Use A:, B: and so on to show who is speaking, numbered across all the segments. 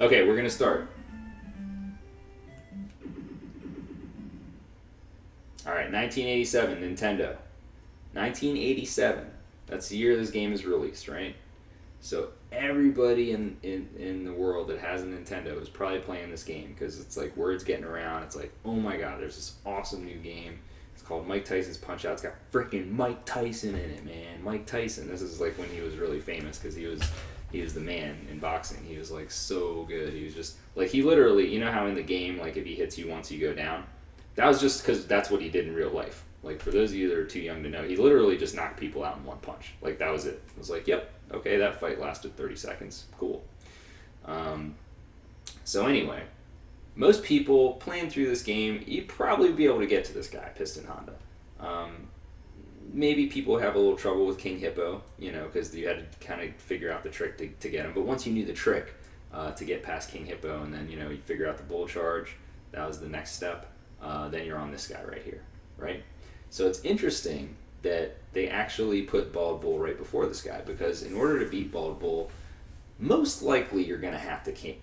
A: Okay, we're gonna start. All right, 1987, Nintendo. 1987. That's the year this game is released, right? So everybody in the world that has a Nintendo is probably playing this game because it's like word's getting around. It's like, oh my god, there's this awesome new game. It's called Mike Tyson's Punch Out. It's got freaking Mike Tyson in it, man. Mike Tyson. This is like when he was really famous because he was the man in boxing. He was like so good. He was just like he literally, you know how in the game like if he hits you once you go down. That was just because that's what he did in real life. Like, for those of you that are too young to know, he literally just knocked people out in one punch. Like, that was it. It was like, yep, okay, that fight lasted 30 seconds. Cool. So anyway, most people playing through this game, you'd probably be able to get to this guy, Piston Honda. Maybe people have a little trouble with King Hippo, you know, because you had to kind of figure out the trick to get him. But once you knew the trick to get past King Hippo and then, you know, you figure out the bull charge, that was the next step. Then you're on this guy right here, right? So it's interesting that they actually put Bald Bull right before this guy because in order to beat Bald Bull, most likely you're going to have to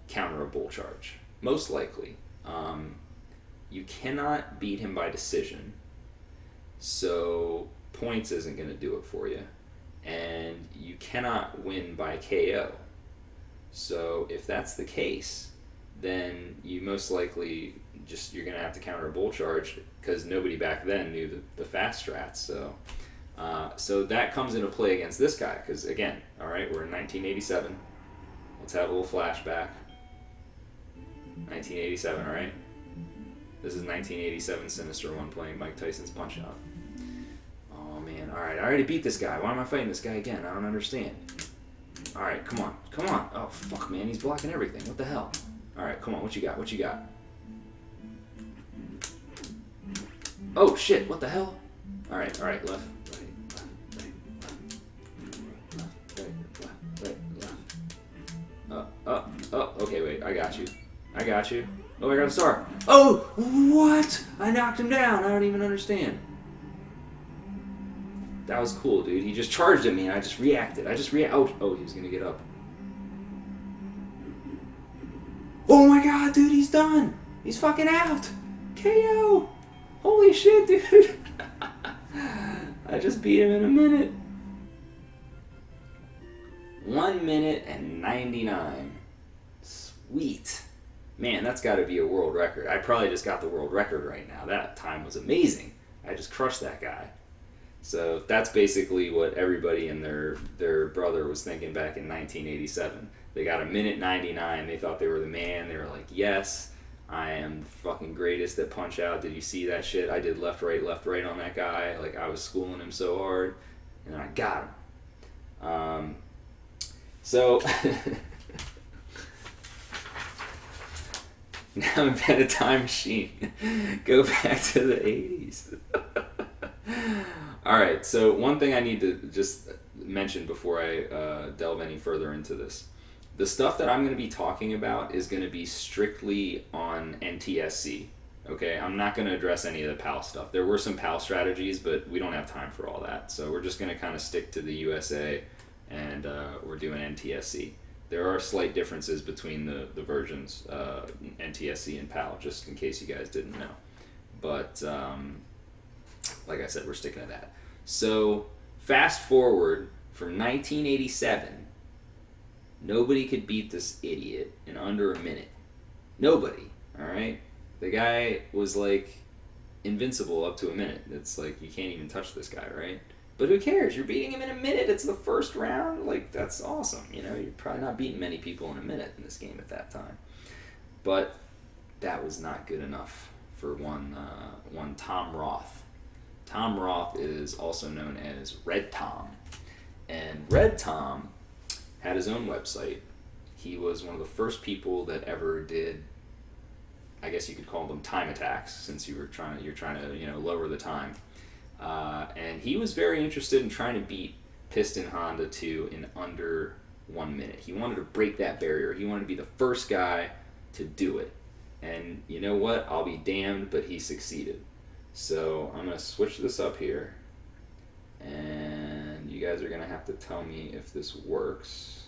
A: counter a bull charge. Most likely. You cannot beat him by decision, so points isn't going to do it for you. And you cannot win by KO. So if that's the case, then you most likely you're going to have to counter a bull charge because nobody back then knew the fast strats. So that comes into play against this guy because, again, all right, we're in 1987. Let's have a little flashback. 1987, all right? This is 1987 Sinister One playing Mike Tyson's Punch Out. Oh, man. All right, I already beat this guy. Why am I fighting this guy again? I don't understand. All right, come on. Come on. Oh, fuck, man. He's blocking everything. What the hell? All right, come on. What you got? What you got? Oh, shit. What the hell? All right. Left, right, left. Okay, wait. I got you. Oh, I got a star. Oh, what? I knocked him down. I don't even understand. That was cool, dude. He just charged at me and I just reacted. Oh, he was going to get up. Oh my god, dude, he's done. He's fucking out. KO. Holy shit, dude. I just beat him in a minute. 1 minute and 99. Sweet. Man, that's got to be a world record. I probably just got the world record right now. That time was amazing. I just crushed that guy. So that's basically what everybody and their brother was thinking back in 1987. They got a minute 99. They thought they were the man. They were like, yes, I am the fucking greatest at Punch Out. Did you see that shit? I did left, right on that guy. Like, I was schooling him so hard. And I got him. So, now invent a time machine. Go back to the 80s. Alright, so one thing I need to just mention before I delve any further into this. The stuff that I'm going to be talking about is going to be strictly on NTSC. Okay, I'm not going to address any of the PAL stuff. There were some PAL strategies, but we don't have time for all that. So we're just going to kind of stick to the USA, and we're doing NTSC. There are slight differences between the versions, NTSC and PAL, just in case you guys didn't know. But like I said, we're sticking to that. So fast forward from 1987. Nobody could beat this idiot in under a minute. Nobody, all right? The guy was like invincible up to a minute. It's like you can't even touch this guy, right? But who cares? You're beating him in a minute. It's the first round. Like, that's awesome. You know, you're probably not beating many people in a minute in this game at that time. But that was not good enough for one Tom Roth. Tom Roth is also known as RedTom. And RedTom had his own website. He was one of the first people that ever did, I guess you could call them time attacks, since you're trying to lower the time. And he was very interested in trying to beat Piston Honda 2 in under 1 minute. He wanted to break that barrier. He wanted to be the first guy to do it. And you know what? I'll be damned, but he succeeded. So I'm going to switch this up here. And you guys are going to have to tell me if this works.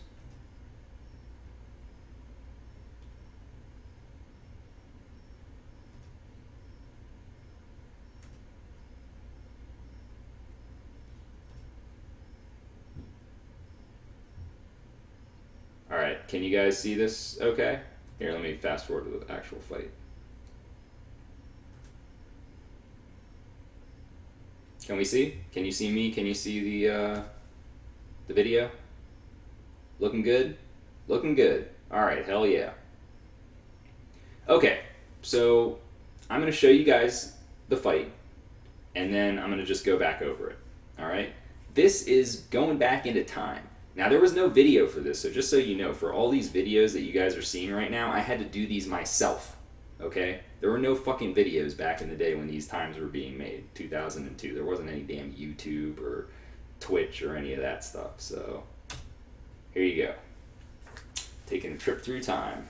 A: All right, can you guys see this okay? Here, let me fast forward to the actual fight. Can we see? Can you see me? Can you see the video? Looking good? Looking good. All right, hell yeah. Okay, so I'm going to show you guys the fight, and then I'm going to just go back over it. All right? This is going back into time. Now, there was no video for this, so just so you know, for all these videos that you guys are seeing right now, I had to do these myself, okay? There were no fucking videos back in the day when these times were being made, 2002. There wasn't any damn YouTube or Twitch or any of that stuff, so here you go. Taking a trip through time.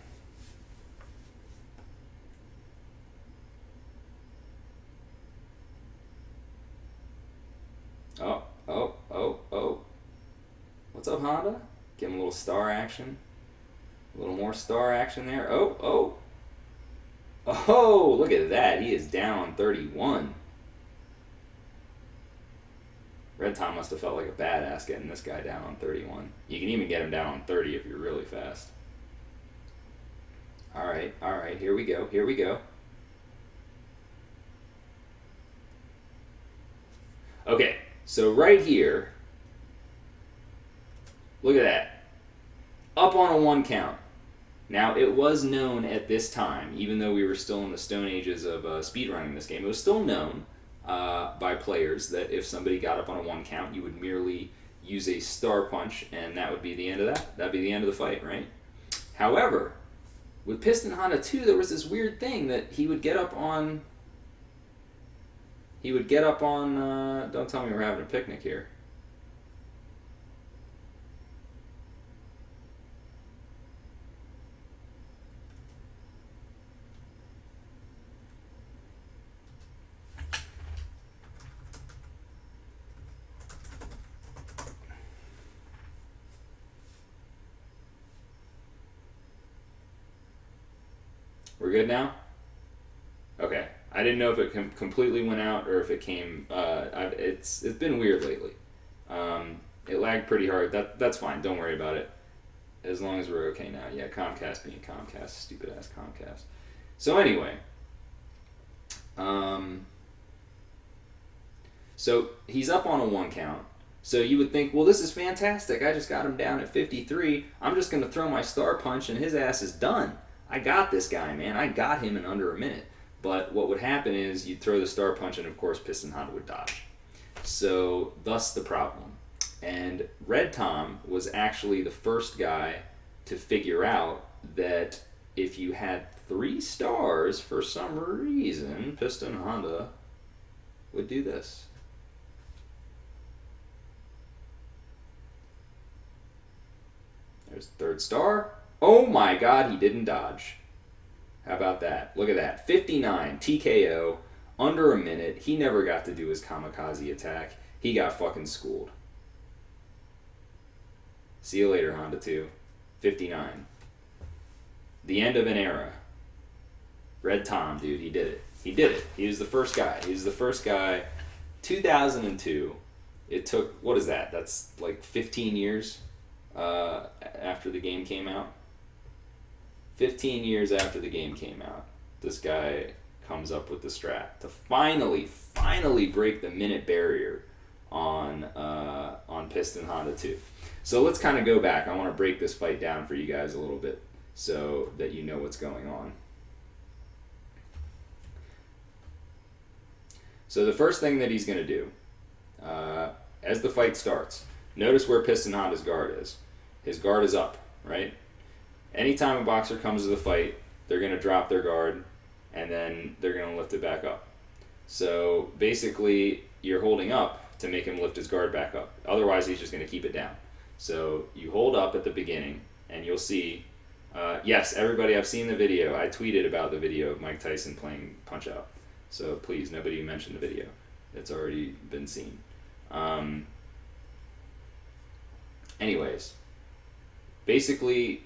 A: Oh, oh, oh, oh. What's up, Honda? Give him a little star action. A little more star action there. Oh, oh. Oh, look at that. He is down on 31. RedTom must have felt like a badass getting this guy down on 31. You can even get him down on 30 if you're really fast. All right, here we go, here we go. Okay, so right here, look at that. Up on a 1 count. Now, it was known at this time, even though we were still in the stone ages of speedrunning this game, it was still known by players that if somebody got up on a 1 count, you would merely use a star punch, and that would be the end of that. That'd be the end of the fight, right? However, with Piston Honda 2, there was this weird thing that he would get up on... don't tell me we're having a picnic here. We're good now? Okay. I didn't know if it completely went out or if it came... it's been weird lately. It lagged pretty hard. That's fine. Don't worry about it. As long as we're okay now. Yeah, Comcast being Comcast. Stupid ass Comcast. So anyway. So he's up on a 1 count. So you would think, well, this is fantastic. I just got him down at 53. I'm just going to throw my star punch and his ass is done. I got this guy, man. I got him in under a minute. But what would happen is you'd throw the star punch and, of course, Piston Honda would dodge. So, thus the problem. And RedTom was actually the first guy to figure out that if you had 3 stars, for some reason, Piston Honda would do this. There's the 3rd star. Oh my god, he didn't dodge. How about that? Look at that. 59, TKO, under a minute. He never got to do his kamikaze attack. He got fucking schooled. See you later, Honda 2. 59. The end of an era. RedTom, dude, he did it. He did it. He was the first guy. He was the first guy. 2002. It took, what is that? That's like 15 years after the game came out. 15 years after the game came out, this guy comes up with the strat to finally break the minute barrier on Piston Honda 2. So let's kind of go back. I want to break this fight down for you guys a little bit so that you know what's going on. So the first thing that he's going to do, as the fight starts, notice where Piston Honda's guard is. His guard is up, right? Anytime a boxer comes to the fight, they're going to drop their guard, and then they're going to lift it back up. So basically, you're holding up to make him lift his guard back up. Otherwise, he's just going to keep it down. So you hold up at the beginning, and you'll see, yes, everybody, I've seen the video. I tweeted about the video of Mike Tyson playing Punch-Out. So please, nobody mention the video. It's already been seen. Anyways, basically,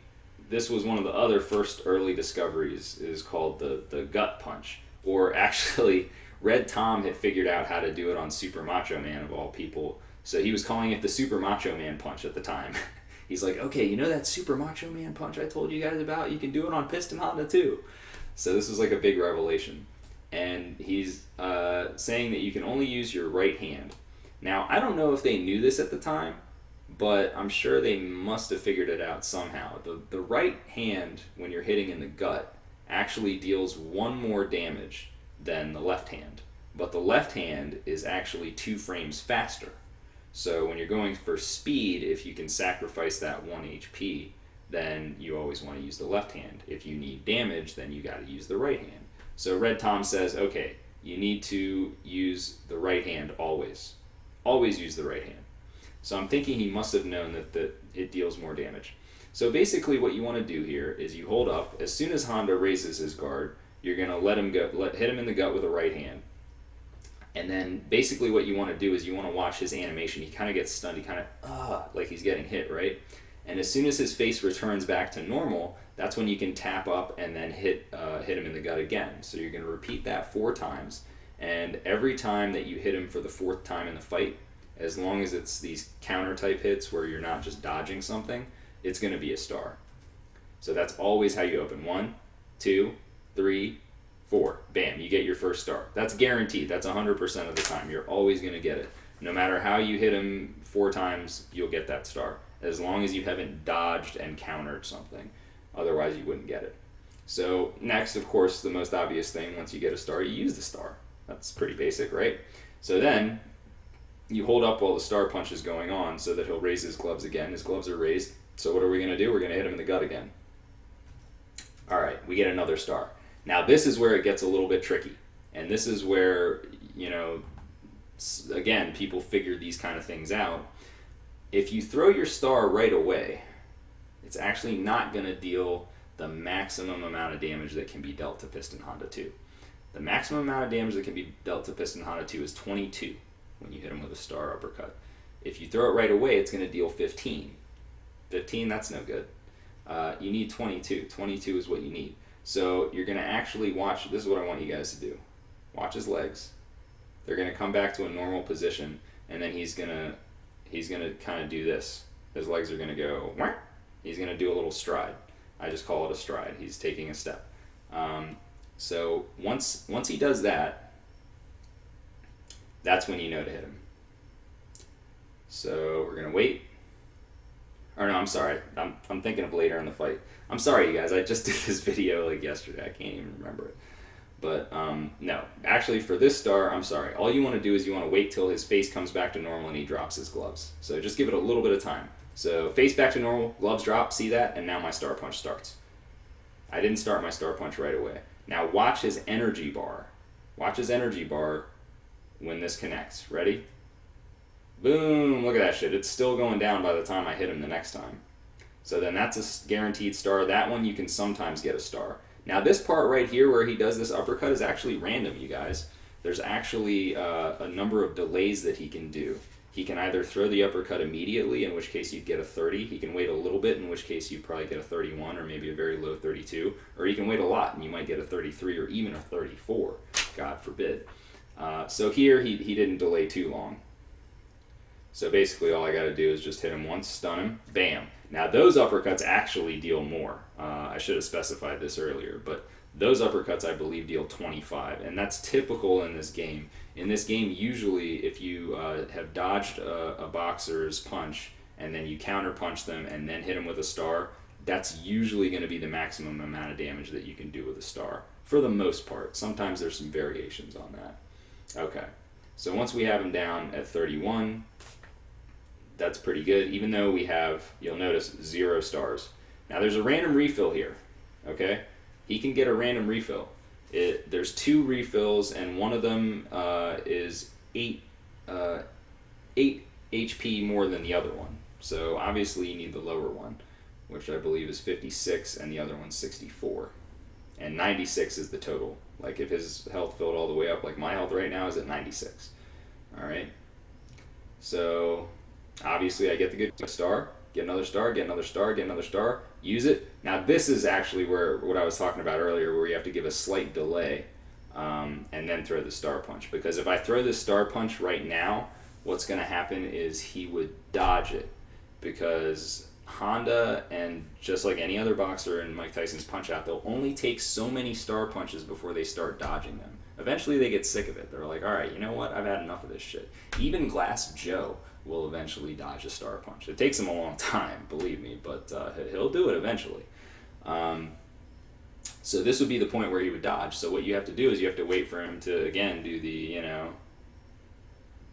A: this was one of the other first early discoveries, is called the gut punch. Or actually, RedTom had figured out how to do it on Super Macho Man, of all people. So he was calling it the Super Macho Man punch at the time. He's like, okay, you know that Super Macho Man punch I told you guys about? You can do it on Piston Honda too. So this was like a big revelation. And he's saying that you can only use your right hand. Now, I don't know if they knew this at the time, but I'm sure they must have figured it out somehow. The right hand, when you're hitting in the gut, actually deals one more damage than the left hand. But the left hand is actually 2 frames faster. So when you're going for speed, if you can sacrifice that 1 HP, then you always want to use the left hand. If you need damage, then you got to use the right hand. So RedTom says, okay, you need to use the right hand always. Always use the right hand. So I'm thinking he must have known that it deals more damage. So basically what you want to do here is you hold up. As soon as Honda raises his guard, you're going to let him go, hit him in the gut with the right hand. And then basically what you want to do is you want to watch his animation. He kind of gets stunned. He kind of, like he's getting hit, right? And as soon as his face returns back to normal, that's when you can tap up and then hit him in the gut again. So you're going to repeat that 4 times. And every time that you hit him for the 4th time in the fight, as long as it's these counter type hits where you're not just dodging something, it's going to be a star. So that's always how you open. 1, 2, 3, 4. Bam, you get your first star. That's guaranteed. That's 100% of the time. You're always going to get it. No matter how you hit him 4 times, you'll get that star. As long as you haven't dodged and countered something. Otherwise, you wouldn't get it. So next, of course, the most obvious thing, once you get a star, you use the star. That's pretty basic, right? So then you hold up while the star punch is going on so that he'll raise his gloves again. His gloves are raised. So what are we going to do? We're going to hit him in the gut again. All right, we get another star. Now this is where it gets a little bit tricky. And this is where, again, people figure these kind of things out. If you throw your star right away, it's actually not going to deal the maximum amount of damage that can be dealt to Piston Honda 2. The maximum amount of damage that can be dealt to Piston Honda 2 is 22 when you hit him with a star uppercut. If you throw it right away, it's going to deal 15. 15, that's no good. You need 22. 22 is what you need. So you're going to actually watch, this is what I want you guys to do. Watch his legs. They're going to come back to a normal position, and then he's going to kind of do this. His legs are going to go, wah. He's going to do a little stride. I just call it a stride. He's taking a step. So once he does that, that's when you know to hit him. So we're going to wait. Or no, I'm sorry. I'm thinking of later in the fight. I'm sorry, you guys. I just did this video like yesterday. I can't even remember it. But no. Actually, for this star, I'm sorry. All you want to do is you want to wait till his face comes back to normal and he drops his gloves. So just give it a little bit of time. So face back to normal, gloves drop, see that? And now my star punch starts. I didn't start my star punch right away. Now watch his energy bar. Watch his energy bar when this connects. Ready? Boom, look at that shit. It's still going down by the time I hit him the next time. So then that's a guaranteed star. That one you can sometimes get a star. Now this part right here where he does this uppercut is actually random, you guys. There's actually a number of delays that he can do. He can either throw the uppercut immediately, in which case you'd get a 30. He can wait a little bit, in which case you'd probably get a 31 or maybe a very low 32. Or he can wait a lot and you might get a 33 or even a 34, God forbid. So here he didn't delay too long. So basically all I got to do is just hit him once, stun him, bam. Now those uppercuts actually deal more. I should have specified this earlier, but those uppercuts I believe deal 25, and that's typical in this game. In this game, usually if you have dodged a boxer's punch and then you counter punch them and then hit them with a star, that's usually going to be the maximum amount of damage that you can do with a star, for the most part. Sometimes there's some variations on that. Okay, so once we have him down at 31, that's pretty good, even though we have, you'll notice, 0 stars. Now there's a random refill here, okay? He can get a random refill. There's 2 refills, and one of them is 8 HP more than the other one. So obviously you need the lower one, which I believe is 56, and the other one's 64. And 96 is the total. Like if his health filled all the way up, like my health right now is at 96. All right. So obviously I get the good star, get another star, get another star, get another star, use it. Now this is actually where what I was talking about earlier, where you have to give a slight delay and then throw the star punch. Because if I throw this star punch right now, what's going to happen is he would dodge it, because Honda, and just like any other boxer in Mike Tyson's Punch Out, they'll only take so many star punches before they start dodging them. Eventually they get sick of it. They're like, all right, you know what? I've had enough of this shit. Even Glass Joe will eventually dodge a star punch. It takes him a long time, believe me, but he'll do it eventually. So this would be the point where he would dodge. So what you have to do is you have to wait for him to, again, do the, you know,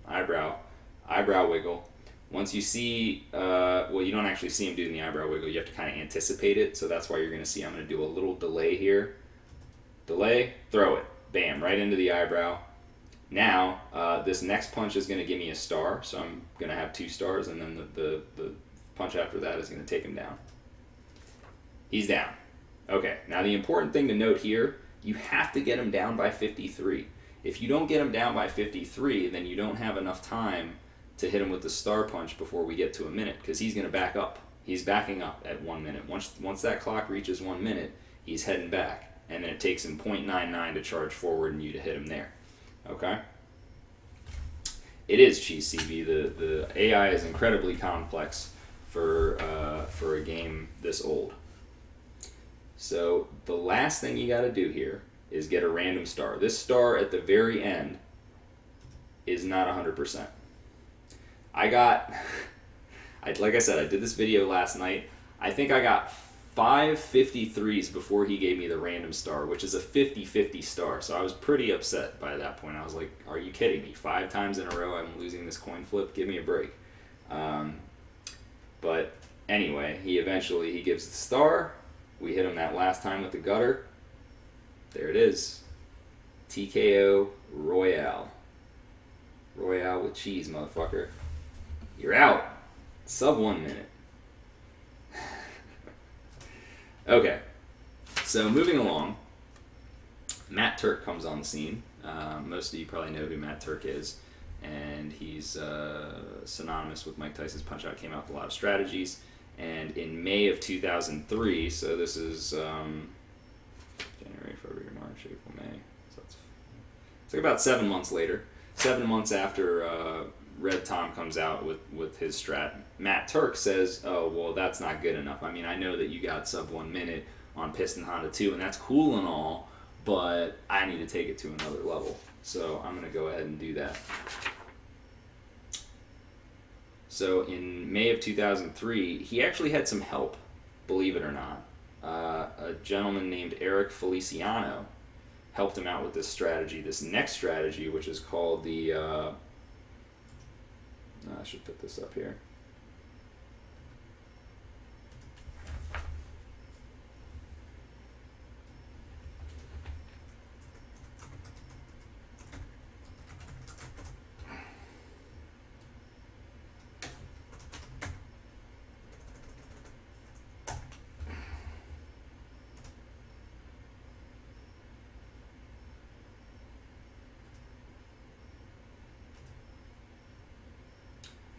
A: eyebrow wiggle. Once you see, well, you don't actually see him doing the eyebrow wiggle. You have to kind of anticipate it. So that's why you're going to see I'm going to do a little delay here. Delay, throw it. Bam, right into the eyebrow. Now, this next punch is going to give me a star. So I'm going to have 2 stars, and then the punch after that is going to take him down. He's down. Okay, now the important thing to note here, you have to get him down by 53. If you don't get him down by 53, then you don't have enough time to hit him with the star punch before we get to a minute, because he's going to back up. He's backing up at 1 minute. Once that clock reaches 1 minute, he's heading back, and then it takes him 0.99 to charge forward and you to hit him there. Okay? It is Cheese CB. The AI is incredibly complex for a game this old. So the last thing you got to do here is get a random star. This star at the very end is not 100%. Like I said, I did this video last night. I think I got 5 53s before he gave me the random star, which is a 50-50 star. So I was pretty upset by that point. I was like, are you kidding me? 5 times in a row I'm losing this coin flip? Give me a break. But anyway, he gives the star. We hit him that last time with the gutter. There it is. TKO Royale. Royale with cheese, motherfucker. You're out. Sub 1 minute. Okay. So moving along, Matt Turk comes on the scene. Most of you probably know who Matt Turk is. And he's synonymous with Mike Tyson's Punch Out. Came out with a lot of strategies. And in May of 2003, so this is January, February, March, April, May. So it's like about 7 months later. 7 months after RedTom comes out with his strat, Matt Turk says, oh, well, that's not good enough. I mean, I know that you got sub 1 minute on Piston Honda 2, and that's cool and all, but I need to take it to another level. So I'm going to go ahead and do that. So in May of 2003, he actually had some help, believe it or not. A gentleman named Eric Feliciano helped him out with this strategy, this next strategy, which is called the... I should put this up here.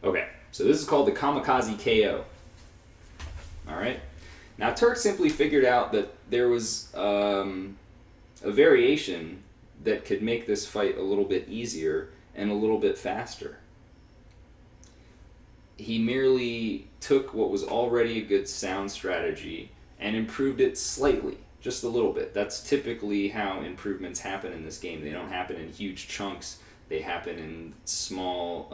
A: Okay, so this is called the Kamikaze KO. Alright? Now, Turk simply figured out that there was a variation that could make this fight a little bit easier and a little bit faster. He merely took what was already a good sound strategy and improved it slightly, just a little bit. That's typically how improvements happen in this game. They don't happen in huge chunks. They happen in small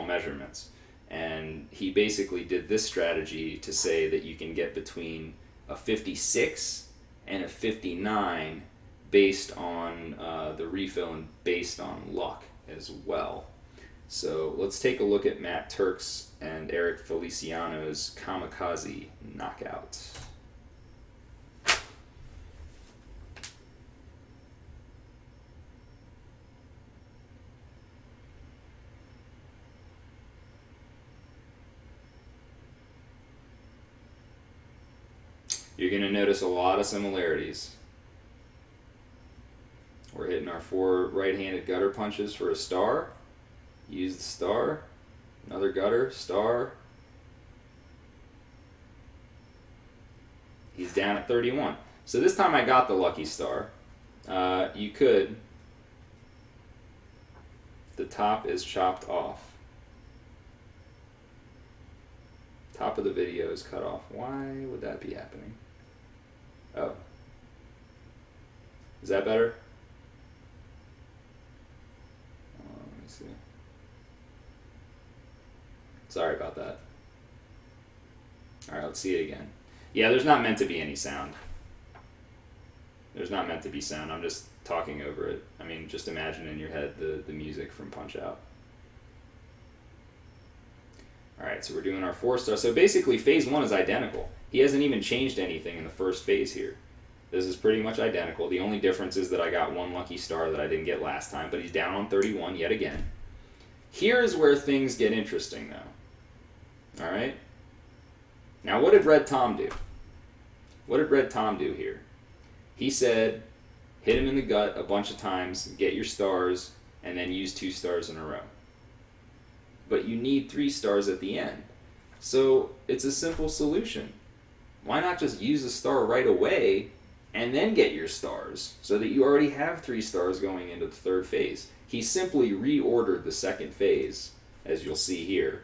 A: measurements. And he basically did this strategy to say that you can get between a 56 and a 59 based on the refill and based on luck as well. So let's take a look at Matt Turk's and Eric Feliciano's Kamikaze knockout. You're going to notice a lot of similarities. We're hitting our 4 right-handed gutter punches for a star. Use the star. Another gutter, star. He's down at 31. So this time I got the lucky star. You could. The top is chopped off. Top of the video is cut off. Why would that be happening? Oh. Is that better? Let me see. Sorry about that. Alright, let's see it again. Yeah, there's not meant to be any sound. There's not meant to be sound. I'm just talking over it. I mean, just imagine in your head the music from Punch-Out. Alright, so we're doing our 4-star. So basically, phase 1 is identical. He hasn't even changed anything in the first phase here. This is pretty much identical. The only difference is that I got 1 lucky star that I didn't get last time, but he's down on 31 yet again. Here's where things get interesting, though. Alright? Now, what did RedTom do? What did RedTom do here? He said, hit him in the gut a bunch of times, get your stars, and then use 2 stars in a row. But you need 3 stars at the end. So it's a simple solution. Why not just use a star right away and then get your stars so that you already have 3 stars going into the 3rd phase? He simply reordered the 2nd phase, as you'll see here.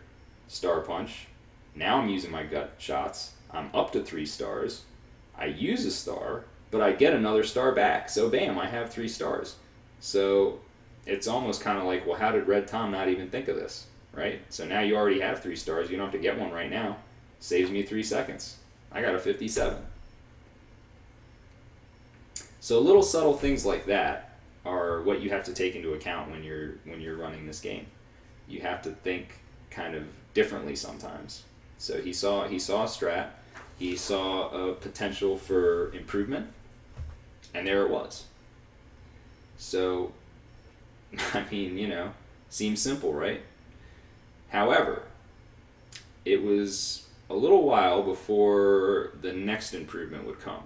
A: Star punch. Now I'm using my gut shots. I'm up to 3 stars. I use a star, but I get another star back. So bam, I have 3 stars. So it's almost kind of like, well, how did RedTom not even think of this? Right? So now you already have 3 stars. You don't have to get one right now. Saves me 3 seconds. I got a 57. So little subtle things like that are what you have to take into account when you're running this game. You have to think kind of differently sometimes. So he saw a strat. He saw a potential for improvement, and there it was. So, I mean, you know, seems simple, right? However, it was a little while before the next improvement would come.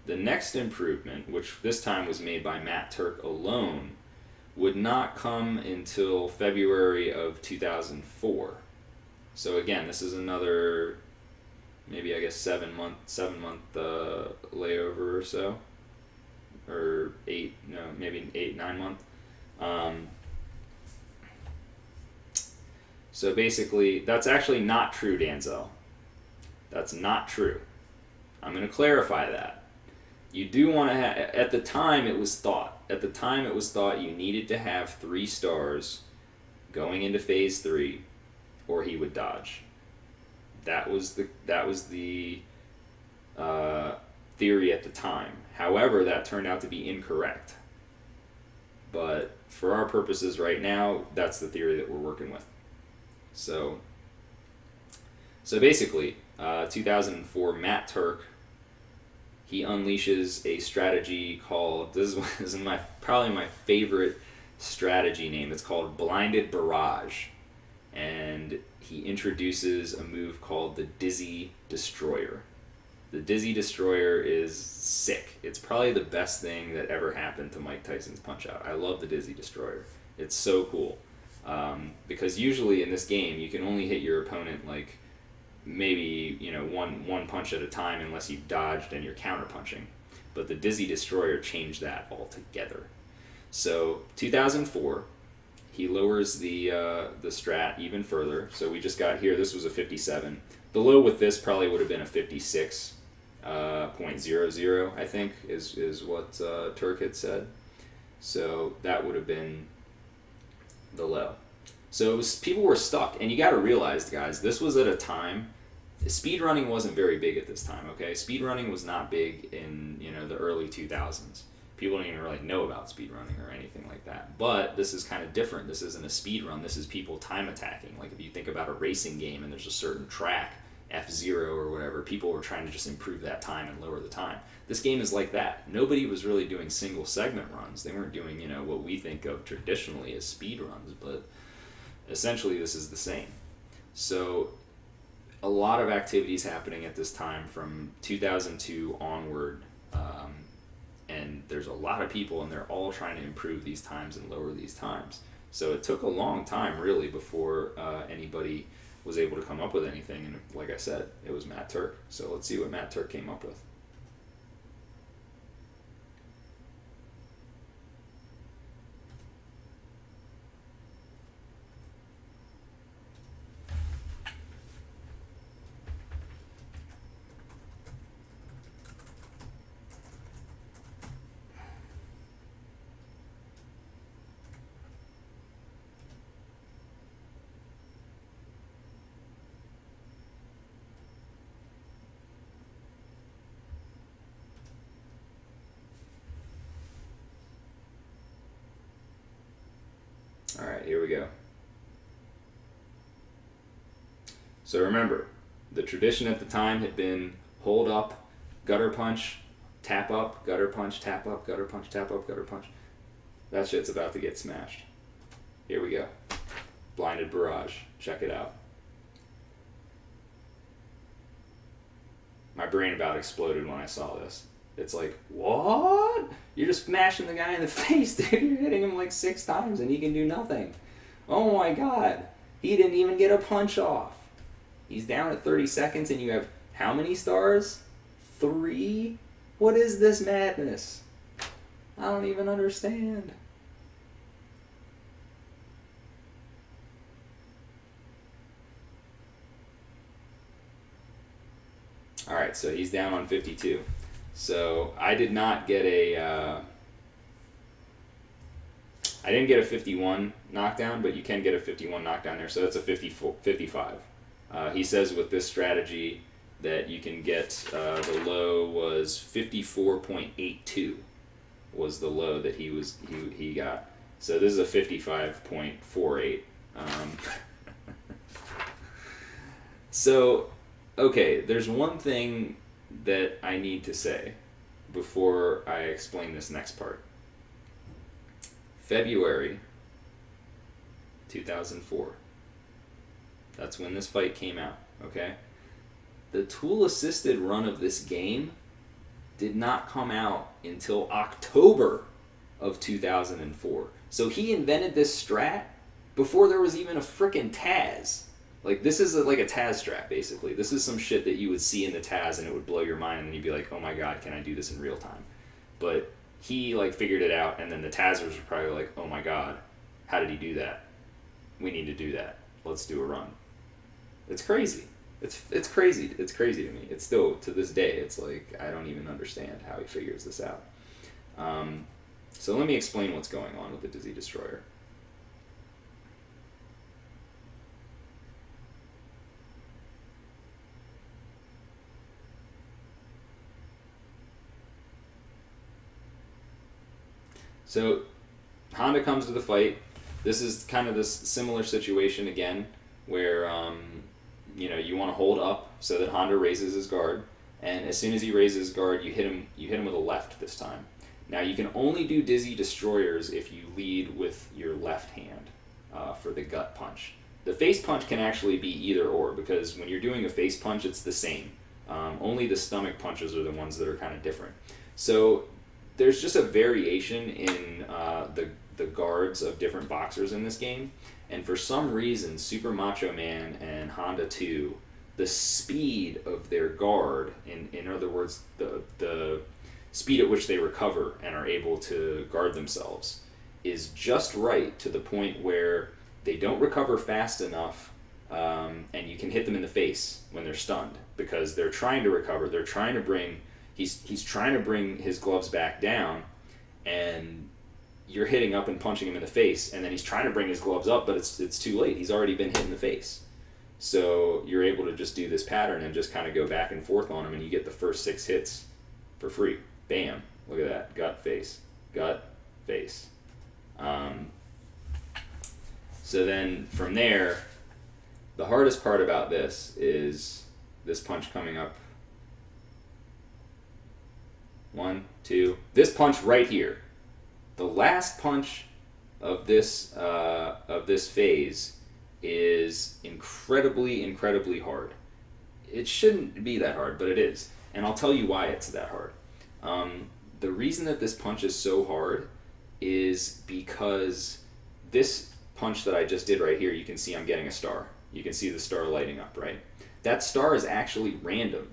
A: The next improvement, which this time was made by Matt Turk alone, would not come until February of 2004. So again, this is another, maybe I guess 7 month layover or so, or 9 month. So basically, that's actually not true, Danzel. That's not true. I'm going to clarify that. You do want to have, at the time it was thought you needed to have 3 stars going into phase 3 or he would dodge. That was the theory at the time. However, that turned out to be incorrect. But for our purposes right now, that's the theory that we're working with. So basically, 2004, Matt Turk, he unleashes a strategy called, this is probably my favorite strategy name. It's called Blinded Barrage. And he introduces a move called the Dizzy Destroyer. The Dizzy Destroyer is sick. It's probably the best thing that ever happened to Mike Tyson's Punch-Out. I love the Dizzy Destroyer. It's so cool. Because usually in this game, you can only hit your opponent like maybe, you know, one punch at a time unless you've dodged and you're counter-punching. But the Dizzy Destroyer changed that altogether. So 2004, he lowers the strat even further. So we just got here, this was a 57. The low with this probably would have been a 56.00, I think, is what Turk had said. So that would have been the low. So it was, people were stuck, and you got to realize, guys, this was at a time, speedrunning wasn't very big at this time, okay? Speedrunning was not big in, you know, the early 2000s. People don't even really know about speedrunning or anything like that. But this is kind of different. This isn't a speedrun. This is people time attacking. Like if you think about a racing game and there's a certain track, F0 or whatever, people were trying to just improve that time and lower the time. This game is like that. Nobody was really doing single segment runs. They weren't doing, you know, what we think of traditionally as speed runs, but essentially this is the same. So a lot of activities happening at this time from 2002 onward, and there's a lot of people and they're all trying to improve these times and lower these times. So it took a long time really before anybody was able to come up with anything, and like I said, it was Matt Turk. So let's see what Matt Turk came up with. All right, here we go. So remember, the tradition at the time had been hold up, gutter punch, tap up, gutter punch, tap up, gutter punch, tap up, gutter punch. That shit's about to get smashed. Here we go. Blinded barrage. Check it out. My brain about exploded when I saw this. It's like, what? You're just smashing the guy in the face, dude. You're hitting him like 6 times and he can do nothing. Oh my god. He didn't even get a punch off. He's down at 30 seconds and you have how many stars? 3? What is this madness? I don't even understand. Alright, so he's down on 52. So I did not get a... I didn't get a 51 knockdown, but you can get a 51 knockdown there, so that's a 55. He says with this strategy that you can get, the low was 54.82 was the low that he got. So this is a 55.48. So, okay, there's one thing that I need to say before I explain this next part. February 2004. That's when this fight came out, okay? The tool-assisted run of this game did not come out until October of 2004. So he invented this strat before there was even a frickin' Taz. Like, this is like a Taz strat, basically. This is some shit that you would see in the Taz and it would blow your mind and you'd be like, oh my god, can I do this in real time? But he, like, figured it out, and then the Tazers were probably like, oh my god, how did he do that? We need to do that. Let's do a run. It's crazy. It's crazy. It's crazy to me. It's still, to this day, it's like, I don't even understand how he figures this out. So let me explain what's going on with the Dizzy Destroyer. So Honda comes to the fight. This is kind of this similar situation again, where you want to hold up so that Honda raises his guard, and as soon as he raises his guard, you hit him with a left this time. Now you can only do Dizzy Destroyers if you lead with your left hand for the gut punch. The face punch can actually be either or, because when you're doing a face punch, it's the same. Only the stomach punches are the ones that are kind of different. So there's just a variation in the guards of different boxers in this game, and for some reason, Super Macho Man and Honda 2, the speed of their guard, in other words, the speed at which they recover and are able to guard themselves, is just right to the point where they don't recover fast enough, and you can hit them in the face when they're stunned, because they're trying to recover, they're trying to bring... He's trying to bring his gloves back down, and you're hitting up and punching him in the face, and then he's trying to bring his gloves up, but it's too late. He's already been hit in the face. So you're able to just do this pattern and just kind of go back and forth on him, and you get the first 6 hits for free. Bam. Look at that. Gut, face. Gut, face. So then from there, the hardest part about this is this punch coming up. 1, 2. This punch right here. The last punch of this phase is incredibly, incredibly hard. It shouldn't be that hard, but it is. And I'll tell you why it's that hard. The reason that this punch is so hard is because this punch that I just did right here, you can see I'm getting a star. You can see the star lighting up, right? That star is actually random.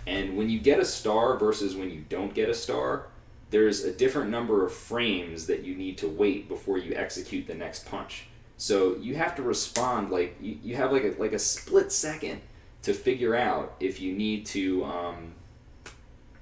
A: And when you get a star versus when you don't get a star, there's a different number of frames that you need to wait before you execute the next punch. So you have to respond, like, you have like a split second to figure out if you need to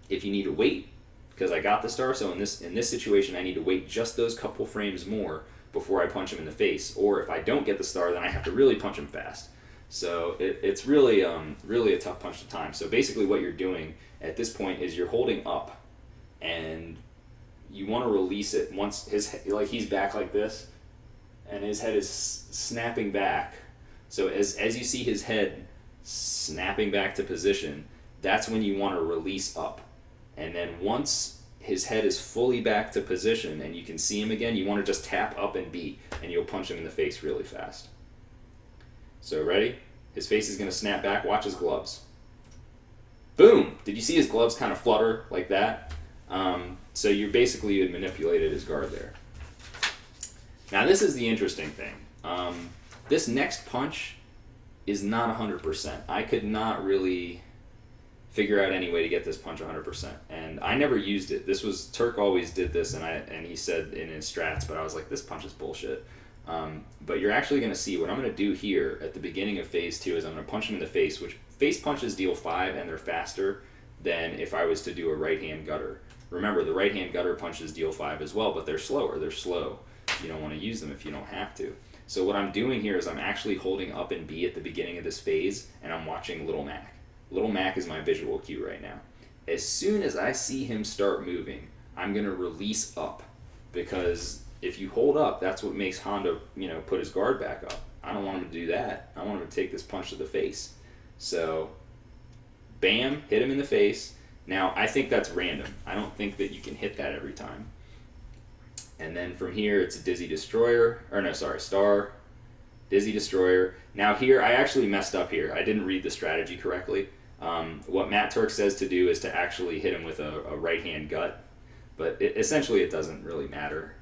A: wait, because I got the star, so in this situation I need to wait just those couple frames more before I punch him in the face, or if I don't get the star, then I have to really punch him fast. So it's really really a tough punch to time. So basically what you're doing at this point is you're holding up, and you want to release it once he's back like this, and his head is snapping back. So as you see his head snapping back to position, that's when you want to release up. And then once his head is fully back to position and you can see him again, you want to just tap up and B, and you'll punch him in the face really fast. So ready? His face is going to snap back. Watch his gloves. Boom! Did you see his gloves kind of flutter like that? So you had manipulated his guard there. Now this is the interesting thing. This next punch is not 100%. I could not really figure out any way to get this punch 100%, and I never used it. Turk always did this, and he said in his strats, but I was like, this punch is bullshit. But you're actually going to see what I'm going to do here at the beginning of phase 2 is I'm going to punch him in the face, which face punches deal 5 and they're faster than if I was to do a right hand gutter. Remember, the right hand gutter punches deal 5 as well, but they're slower. They're slow. You don't want to use them if you don't have to. So what I'm doing here is I'm actually holding up and B at the beginning of this phase, and I'm watching Little Mac. Little Mac is my visual cue right now. As soon as I see him start moving, I'm going to release up, because if you hold up, that's what makes Honda, put his guard back up. I don't want him to do that. I want him to take this punch to the face. So, bam, hit him in the face. Now, I think that's random. I don't think that you can hit that every time. And then from here, it's a Dizzy Destroyer. Star. Dizzy Destroyer. Now here, I actually messed up here. I didn't read the strategy correctly. What Matt Turk says to do is to actually hit him with a right-hand gut. But essentially, it doesn't really matter.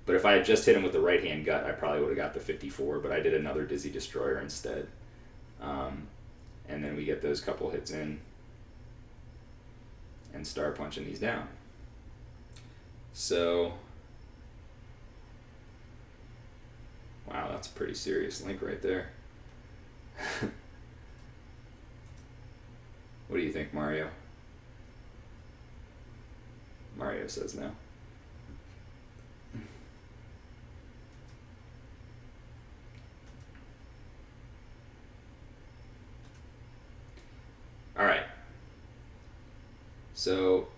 A: But if I had just hit him with the right-hand gut, I probably would have got the 54, but I did another Dizzy Destroyer instead. And then we get those couple hits in and start punching these down. So, wow, that's a pretty serious link right there. What do you think, Mario? Mario says no. All right. So,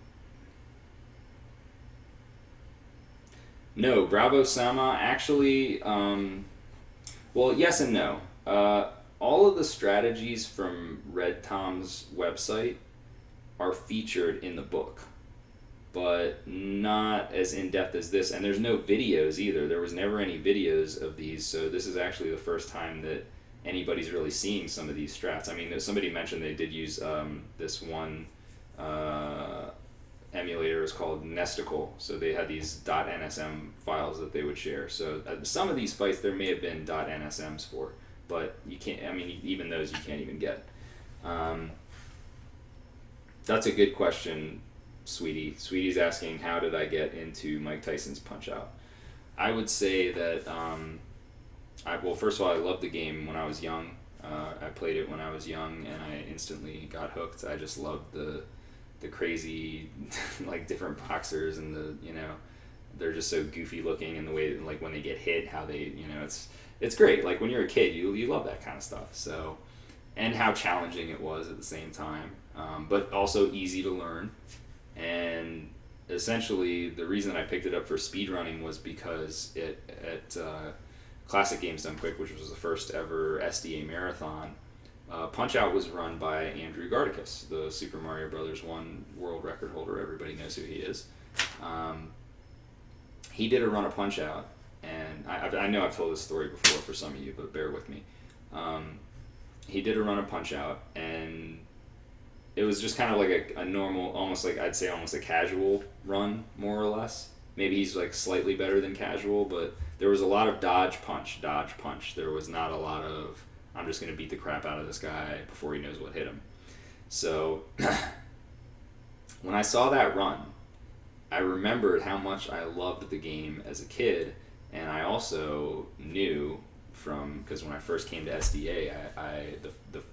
A: no, Bravo Sama actually, well, yes and no. All of the strategies from RedTom's website are featured in the book, but not as in-depth as this. And there's no videos either. There was never any videos of these, so this is actually the first time that anybody's really seeing some of these strats. I mean, somebody mentioned they did use this one emulator is called Nesticle, so they had these .nsm files that they would share. So some of these fights there may have been .nsms for, but you can't. I mean, even those you can't even get. That's a good question, Sweetie. Sweetie's asking, how did I get into Mike Tyson's Punch-Out? I would say that well, first of all, I loved the game when I was young. I played it when I was young, and I instantly got hooked. I just loved the crazy, like, different boxers, and they're just so goofy looking, and the way, like, when they get hit, how they, it's great. Like, when you're a kid, you love that kind of stuff. So, and how challenging it was at the same time, but also easy to learn. And essentially, the reason I picked it up for speedrunning was because at Classic Games Done Quick, which was the first ever SDA marathon, Punch-Out was run by Andrew Garticus, the Super Mario Brothers 1 world record holder. Everybody knows who he is. He did a run of Punch-Out, and I know I've told this story before for some of you, but bear with me. He did a run of Punch-Out, and it was just kind of like a normal, almost like, I'd say almost a casual run, more or less. Maybe he's like slightly better than casual, but there was a lot of dodge, punch. There was not a lot of, I'm just going to beat the crap out of this guy before he knows what hit him. So when I saw that run, I remembered how much I loved the game as a kid, and I also knew because when I first came to SDA,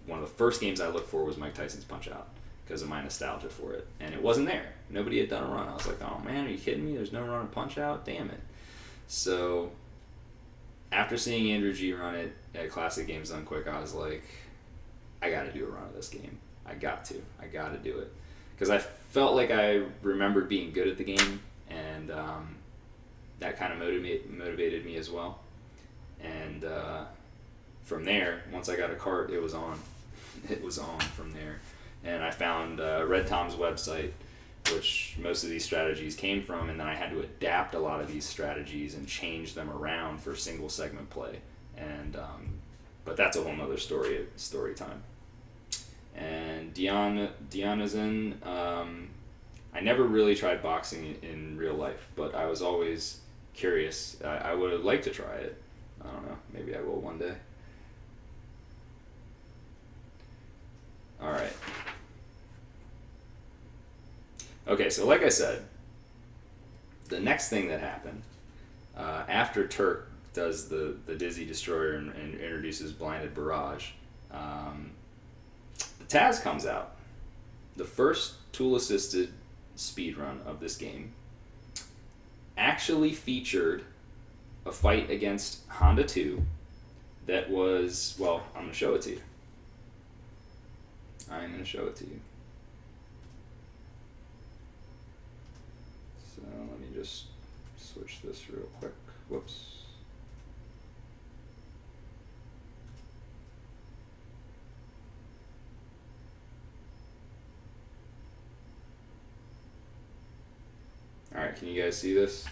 A: one of the first games I looked for was Mike Tyson's Punch-Out because of my nostalgia for it, and it wasn't there. Nobody had done a run. I was like, oh man, are you kidding me? There's no run of Punch-Out? Damn it. So after seeing Andrew G run it at Classic Games Done Quick, I was like, I got to do a run of this game. I got to do it. Because I felt like I remembered being good at the game, and that kind of motivated me as well. And from there, once I got a cart, it was on. It was on from there. And I found RedTom's website, which most of these strategies came from, and then I had to adapt a lot of these strategies and change them around for single segment play. And but that's a whole nother story time. And Dionyson, I never really tried boxing in real life, but I was always curious. I would have liked to try it. I don't know. Maybe I will one day. All right. Okay, so like I said, the next thing that happened after Turk does the Dizzy Destroyer and introduces Blinded Barrage, the Taz comes out. The first tool-assisted speedrun of this game actually featured a fight against Honda 2 that was, well, I'm going to show it to you. I'm going to show it to you. So let me just switch this real quick. Whoops. Alright, can you guys see this?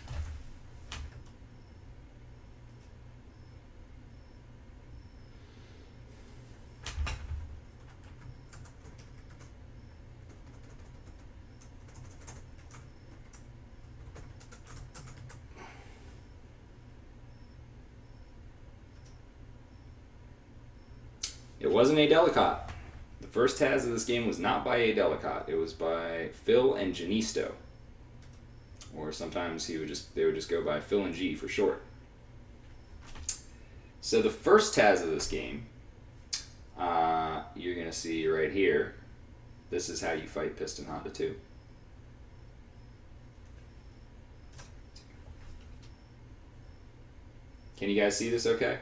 A: It wasn't Adelikat. The first Taz of this game was not by Adelikat. It was by Phil and Genisto. Or sometimes they would just go by Phil and G for short. So the first Taz of this game, you're going to see right here. This is how you fight Piston Honda 2. Can you guys see this okay?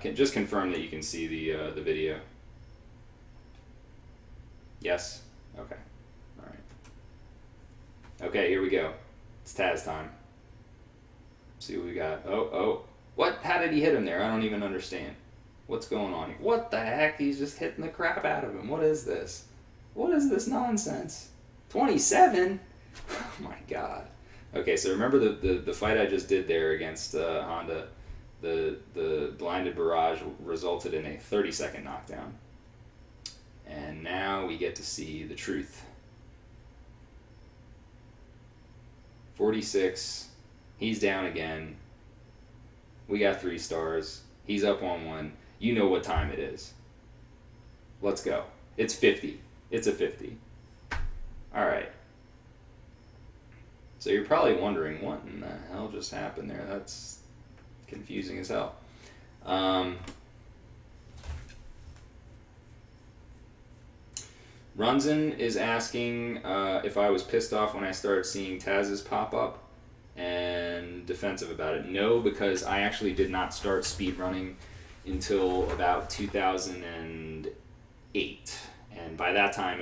A: Can just confirm that you can see the video. Yes? Okay. Alright. Okay, here we go. It's Taz time. See what we got. Oh. What? How did he hit him there? I don't even understand. What's going on here? What the heck? He's just hitting the crap out of him. What is this? What is this nonsense? 27? Oh my god. Okay, so remember the fight I just did there against Honda. The Blinded Barrage resulted in a 30-second knockdown. And now we get to see the truth. 46. He's down again. We got 3 stars. He's up on 1. You know what time it is. Let's go. It's 50. It's a 50. Alright. So you're probably wondering, what in the hell just happened there? That's confusing as hell. Runzen is asking if I was pissed off when I started seeing Taz's pop up and defensive about it. No, because I actually did not start speedrunning until about 2008. And by that time,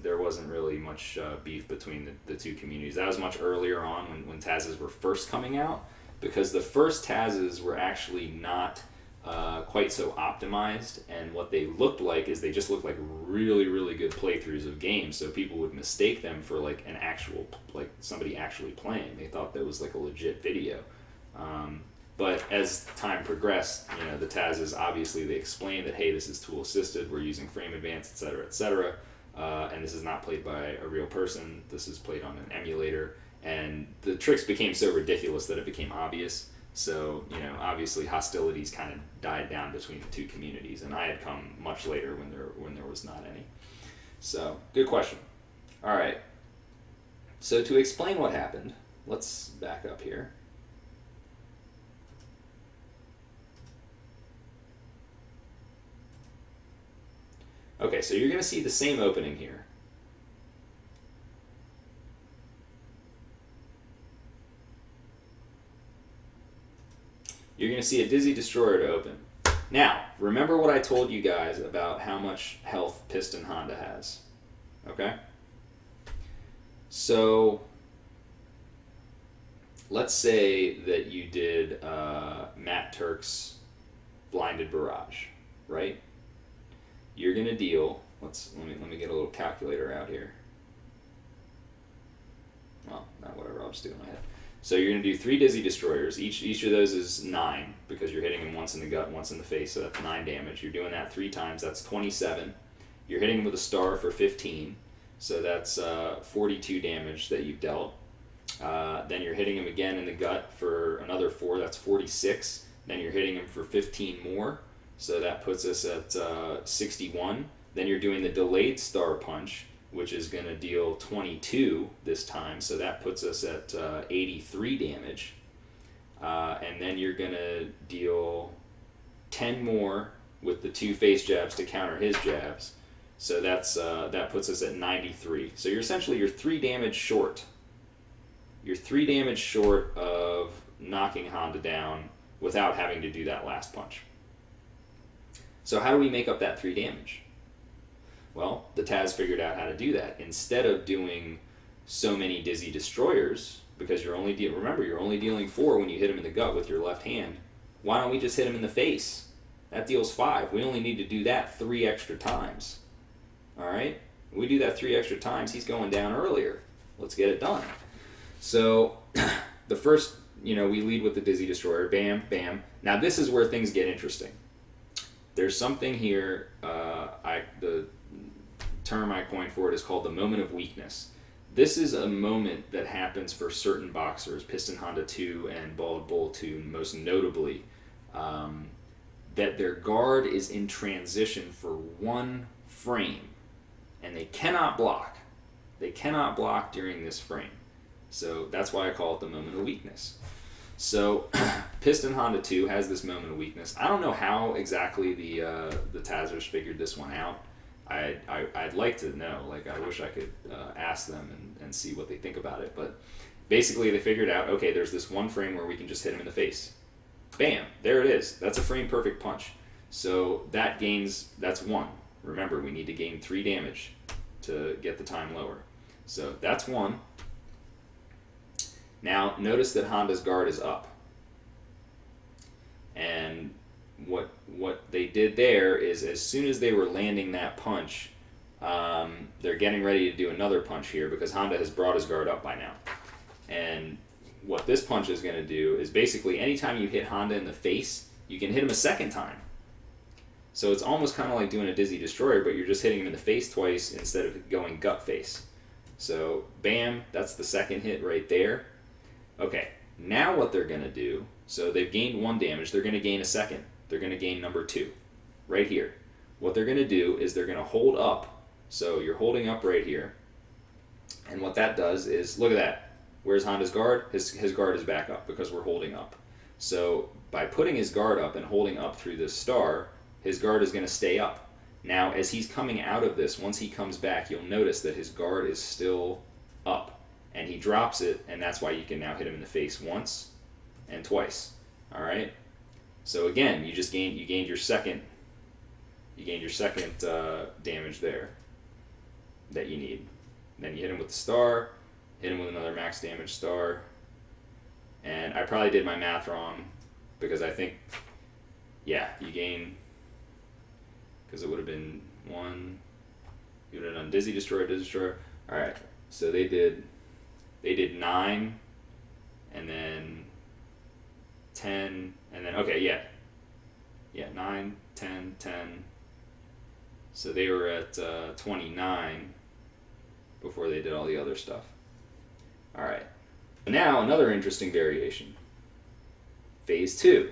A: there wasn't really much beef between the two communities. That was much earlier on when Taz's were first coming out, because the first Taz's were actually not quite so optimized, and what they looked like is they just looked like really, really good playthroughs of games, so people would mistake them for like an actual, like somebody actually playing. They thought that was like a legit video. But as time progressed, the Taz's, obviously they explained that, hey, this is tool assisted, we're using frame advance, etc., and this is not played by a real person, this is played on an emulator, and the tricks became so ridiculous that it became obvious. So, obviously hostilities kind of died down between the two communities, and I had come much later when there was not any. So, good question. All right. So to explain what happened, let's back up here. Okay, so you're going to see the same opening here. You're going to see a Dizzy Destroyer to open. Now, remember what I told you guys about how much health Piston Honda has. Okay? So, let's say that you did Matt Turk's blinded barrage, right? You're gonna deal. Let me get a little calculator out here. Well, not whatever. I'll just do it in my head. So you're gonna do 3 dizzy destroyers. Each of those is 9 because you're hitting him once in the gut, once in the face. So that's 9 damage. You're doing that 3 times. That's 27. You're hitting him with a star for 15. So that's 42 damage that you've dealt. Then you're hitting him again in the gut for another 4. That's 46. Then you're hitting him for 15 more. So that puts us at 61. Then you're doing the delayed star punch, which is going to deal 22 this time. So that puts us at 83 damage. And then you're going to deal 10 more with the 2 face jabs to counter his jabs. So that puts us at 93. So you're 3 damage short. You're 3 damage short of knocking Honda down without having to do that last punch. So how do we make up that 3 damage? Well, the Taz figured out how to do that. Instead of doing so many dizzy destroyers, because you're only dealing 4 when you hit him in the gut with your left hand, why don't we just hit him in the face? That deals 5. We only need to do that 3 extra times. Alright? We do that 3 extra times, he's going down earlier. Let's get it done. So, the first, we lead with the dizzy destroyer. Bam, bam. Now this is where things get interesting. There's something here, the term I coined for it is called the moment of weakness. This is a moment that happens for certain boxers, Piston Honda 2 and Bald Bull 2 most notably, that their guard is in transition for 1 frame, and they cannot block. They cannot block during this frame. So that's why I call it the moment of weakness. So Piston Honda 2 has this moment of weakness. I don't know how exactly the Tazers figured this one out. I'd like to know. I wish I could ask them and see what they think about it. But basically, they figured out, okay, there's this 1 frame where we can just hit him in the face. Bam! There it is. That's a frame perfect punch. So that's 1. Remember, we need to gain 3 damage to get the time lower. So that's 1. Now, notice that Honda's guard is up. And what they did there is, as soon as they were landing that punch, they're getting ready to do another punch here because Honda has brought his guard up by now. And what this punch is going to do is basically anytime you hit Honda in the face, you can hit him a second time. So it's almost kind of like doing a dizzy destroyer, but you're just hitting him in the face twice instead of going gut face. So bam, that's the second hit right there. Okay, now what they're going to do, so they've gained 1 damage, they're going to gain a second. They're going to gain number 2, right here. What they're going to do is they're going to hold up. So you're holding up right here. And what that does is, look at that. Where's Honda's guard? His guard is back up because we're holding up. So by putting his guard up and holding up through this star, his guard is going to stay up. Now, as he's coming out of this, once he comes back, you'll notice that his guard is still up. And he drops it, and that's why you can now hit him in the face once and twice. All right. So again, you gained your second damage there that you need. Then you hit him with the star, hit him with another max damage star, and I probably did my math wrong because I think, yeah, you gain, because it would have been 1. You would have done dizzy destroyer. All right. So they did 9, and then 10, and then, okay, yeah, 9, 10, 10. So they were at 29 before they did all the other stuff. All right. Now, another interesting variation. Phase 2.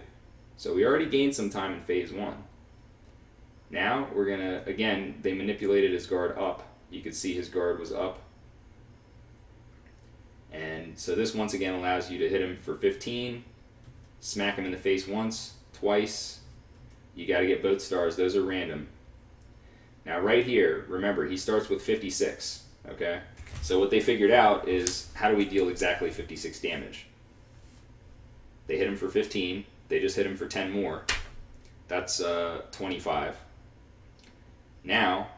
A: So we already gained some time in phase 1. Now, we're going to, again, they manipulated his guard up. You could see his guard was up. And so this once again allows you to hit him for 15, smack him in the face once, twice. You got to get both stars. Those are random. Now right here, remember, he starts with 56, okay? So what they figured out is, how do we deal exactly 56 damage? They hit him for 15. They just hit him for 10 more. That's 25. Now,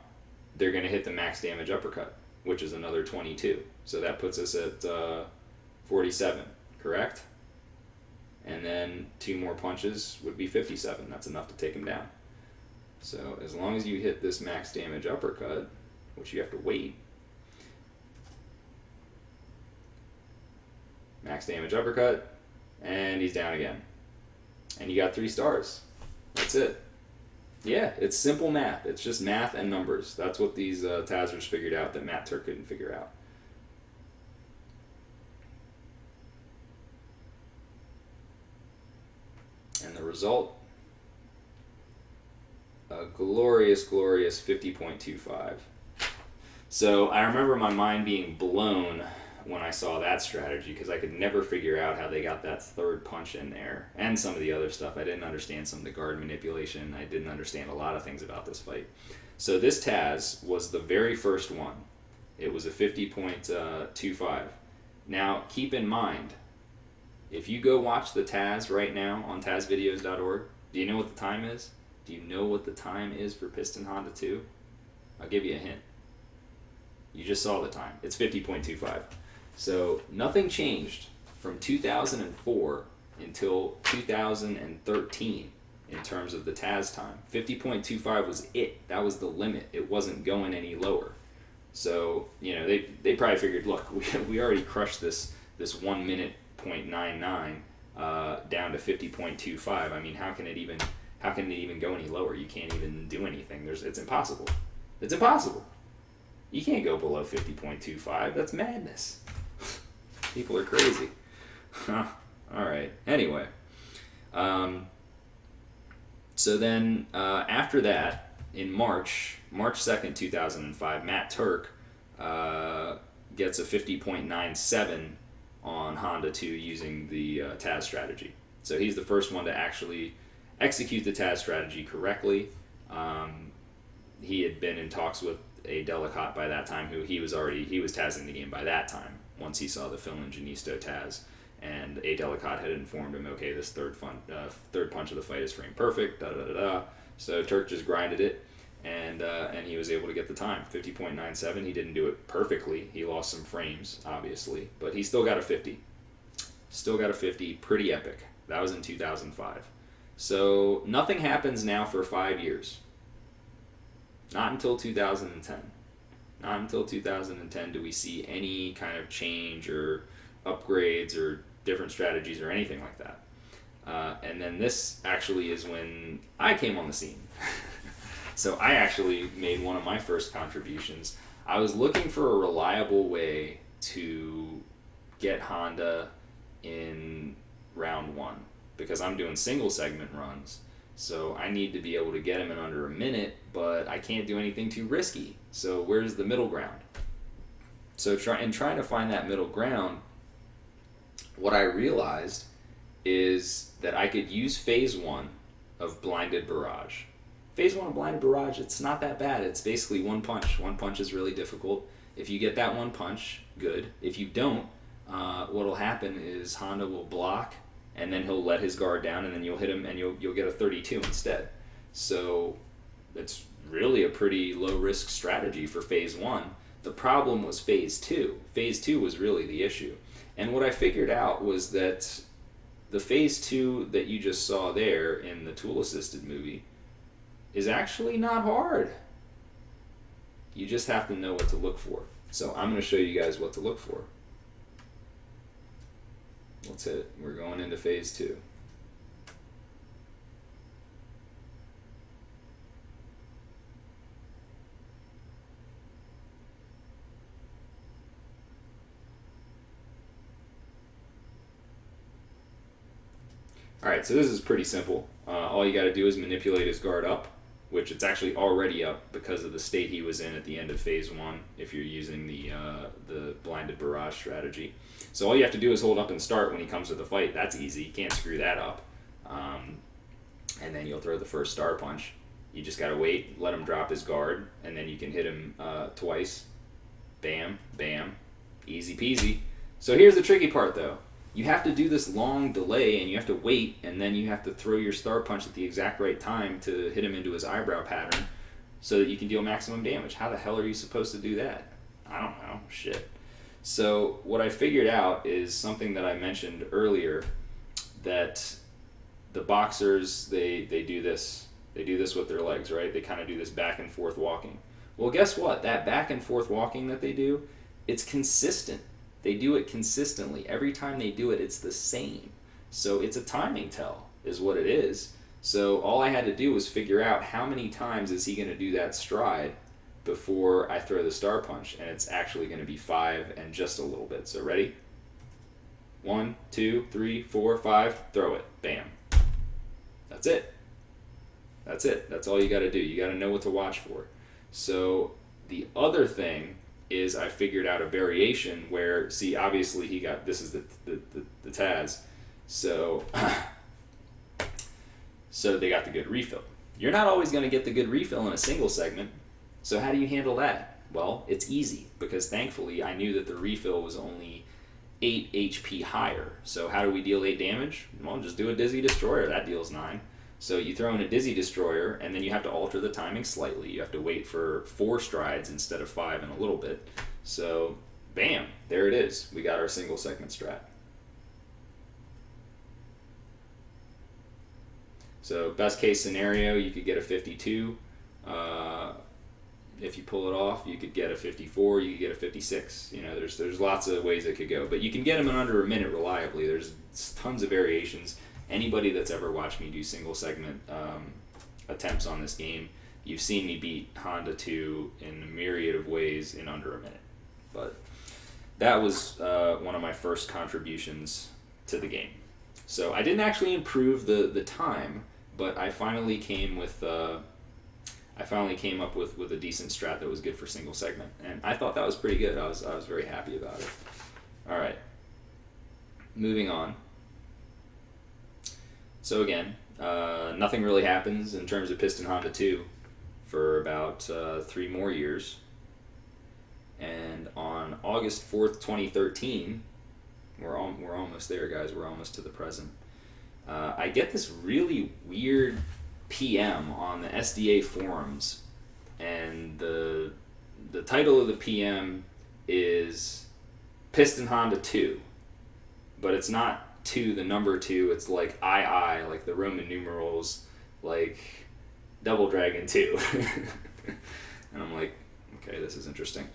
A: they're going to hit the max damage uppercut, which is another 22. So that puts us at 47. correct? And then 2 more punches would be 57. That's enough to take him down. So as long as you hit this max damage uppercut, which you have to wait, max damage uppercut, and he's down again. And you got 3 stars. That's it. Yeah, it's simple math. It's just math and numbers. That's what these Tazers figured out that Matt Turk couldn't figure out. And the result, a glorious, glorious 50.25. So I remember my mind being blown when I saw that strategy, because I could never figure out how they got that third punch in there and some of the other stuff. I didn't understand some of the guard manipulation. I didn't understand a lot of things about this fight. So this Taz was the very first one. It was a 50.25. Now keep in mind, if you go watch the Taz right now on tazvideos.org, do you know what the time is? Do you know what the time is for Piston Honda 2? I'll give you a hint. You just saw the time. It's 50.25. So nothing changed from 2004 until 2013 in terms of the Taz time. 50.25 was it. That was the limit. It wasn't going any lower. So, you know, they probably figured, look, we already crushed this 1 minute .99 down to 50.25. I mean, how can it even go any lower? You can't even do anything. It's impossible. It's impossible. You can't go below 50.25. That's madness. People are crazy. All right. Anyway, so then after that, in March 2nd, 2005, Matt Turk gets a 50.97 on Honda 2 using the Taz strategy. So he's the first one to actually execute the Taz strategy correctly. He had been in talks with Adelikat by that time, who he was Tazing the game by that time, once he saw the Finland Genisto Taz, and Adelikat had informed him, okay, this third punch of the fight is frame perfect, da-da-da-da. So Turk just grinded it, and he was able to get the time, 50.97. He didn't do it perfectly. He lost some frames, obviously, but he still got a 50. Still got a 50, pretty epic. That was in 2005. So nothing happens now for 5 years. Not until 2010. Not until 2010 do we see any kind of change or upgrades or different strategies or anything like that. And then this actually is when I came on the scene. So I actually made one of my first contributions. I was looking for a reliable way to get Honda in round 1, because I'm doing single segment runs. So I need to be able to get him in under a minute, but I can't do anything too risky. So where's the middle ground? So trying to find that middle ground, what I realized is that I could use phase 1 of blinded barrage. Phase 1 of blinded barrage, it's not that bad. It's basically one punch. One punch is really difficult. If you get that one punch, good. If you don't, what'll happen is Honda will block, and then he'll let his guard down, and then you'll hit him, and you'll get a 32 instead. So it's really a pretty low-risk strategy for phase 1. The problem was phase 2. Phase 2 was really the issue. And what I figured out was that the phase 2 that you just saw there in the tool-assisted movie is actually not hard. You just have to know what to look for. So I'm going to show you guys what to look for. Let's hit it. We're going into phase 2. Alright, so this is pretty simple. All you got to do is manipulate his guard up, which it's actually already up because of the state he was in at the end of phase 1 if you're using the blinded barrage strategy. So all you have to do is hold up and start when he comes to the fight. That's easy. You can't screw that up. And then you'll throw the first star punch. You just got to wait, let him drop his guard, and then you can hit him twice. Bam, bam. Easy peasy. So here's the tricky part, though. You have to do this long delay, and you have to wait, and then you have to throw your star punch at the exact right time to hit him into his eyebrow pattern so that you can deal maximum damage. How the hell are you supposed to do that? I don't know. Shit. So what I figured out is something that I mentioned earlier, that the boxers, they do this. They do this with their legs, right? They kind of do this back and forth walking. Well, guess what? That back and forth walking that they do, it's consistent. They do it consistently. Every time they do it, it's the same. So it's a timing tell, is what it is. So all I had to do was figure out how many times is he going to do that stride before I throw the star punch, and it's actually going to be 5 and just a little bit. So ready? 1, 2, 3, 4, 5, throw it. Bam. That's it. That's it. That's all you got to do. You got to know what to watch for. So the other thing is I figured out a variation where, see, obviously he got, this is the Taz. So, so they got the good refill. You're not always going to get the good refill in a single segment. So how do you handle that? Well, it's easy, because thankfully I knew that the refill was only 8 HP higher. So how do we deal 8 damage? Well, just do a Dizzy Destroyer. That deals 9. So you throw in a Dizzy Destroyer, and then you have to alter the timing slightly. You have to wait for 4 strides instead of 5 and a little bit. So, bam, there it is. We got our single segment strat. So best case scenario, you could get a 52. If you pull it off, you could get a 54, you could get a 56. You know, there's lots of ways it could go. But you can get them in under a minute reliably. There's tons of variations. Anybody that's ever watched me do single segment attempts on this game, you've seen me beat Honda 2 in a myriad of ways in under a minute. But that was one of my first contributions to the game. So I didn't actually improve the time, but I finally came up with a decent strat that was good for single segment, and I thought that was pretty good. I was very happy about it. All right, moving on. So again, nothing really happens in terms of Piston Honda 2 for about 3 more years. And on August 4th, 2013, we're almost there, guys. We're almost to the present. I get this really weird PM on the SDA forums, and the title of the PM is Piston Honda 2, but it's not 2, the number 2, it's like II, like the Roman numerals, like Double Dragon 2. And I'm like, okay, this is interesting.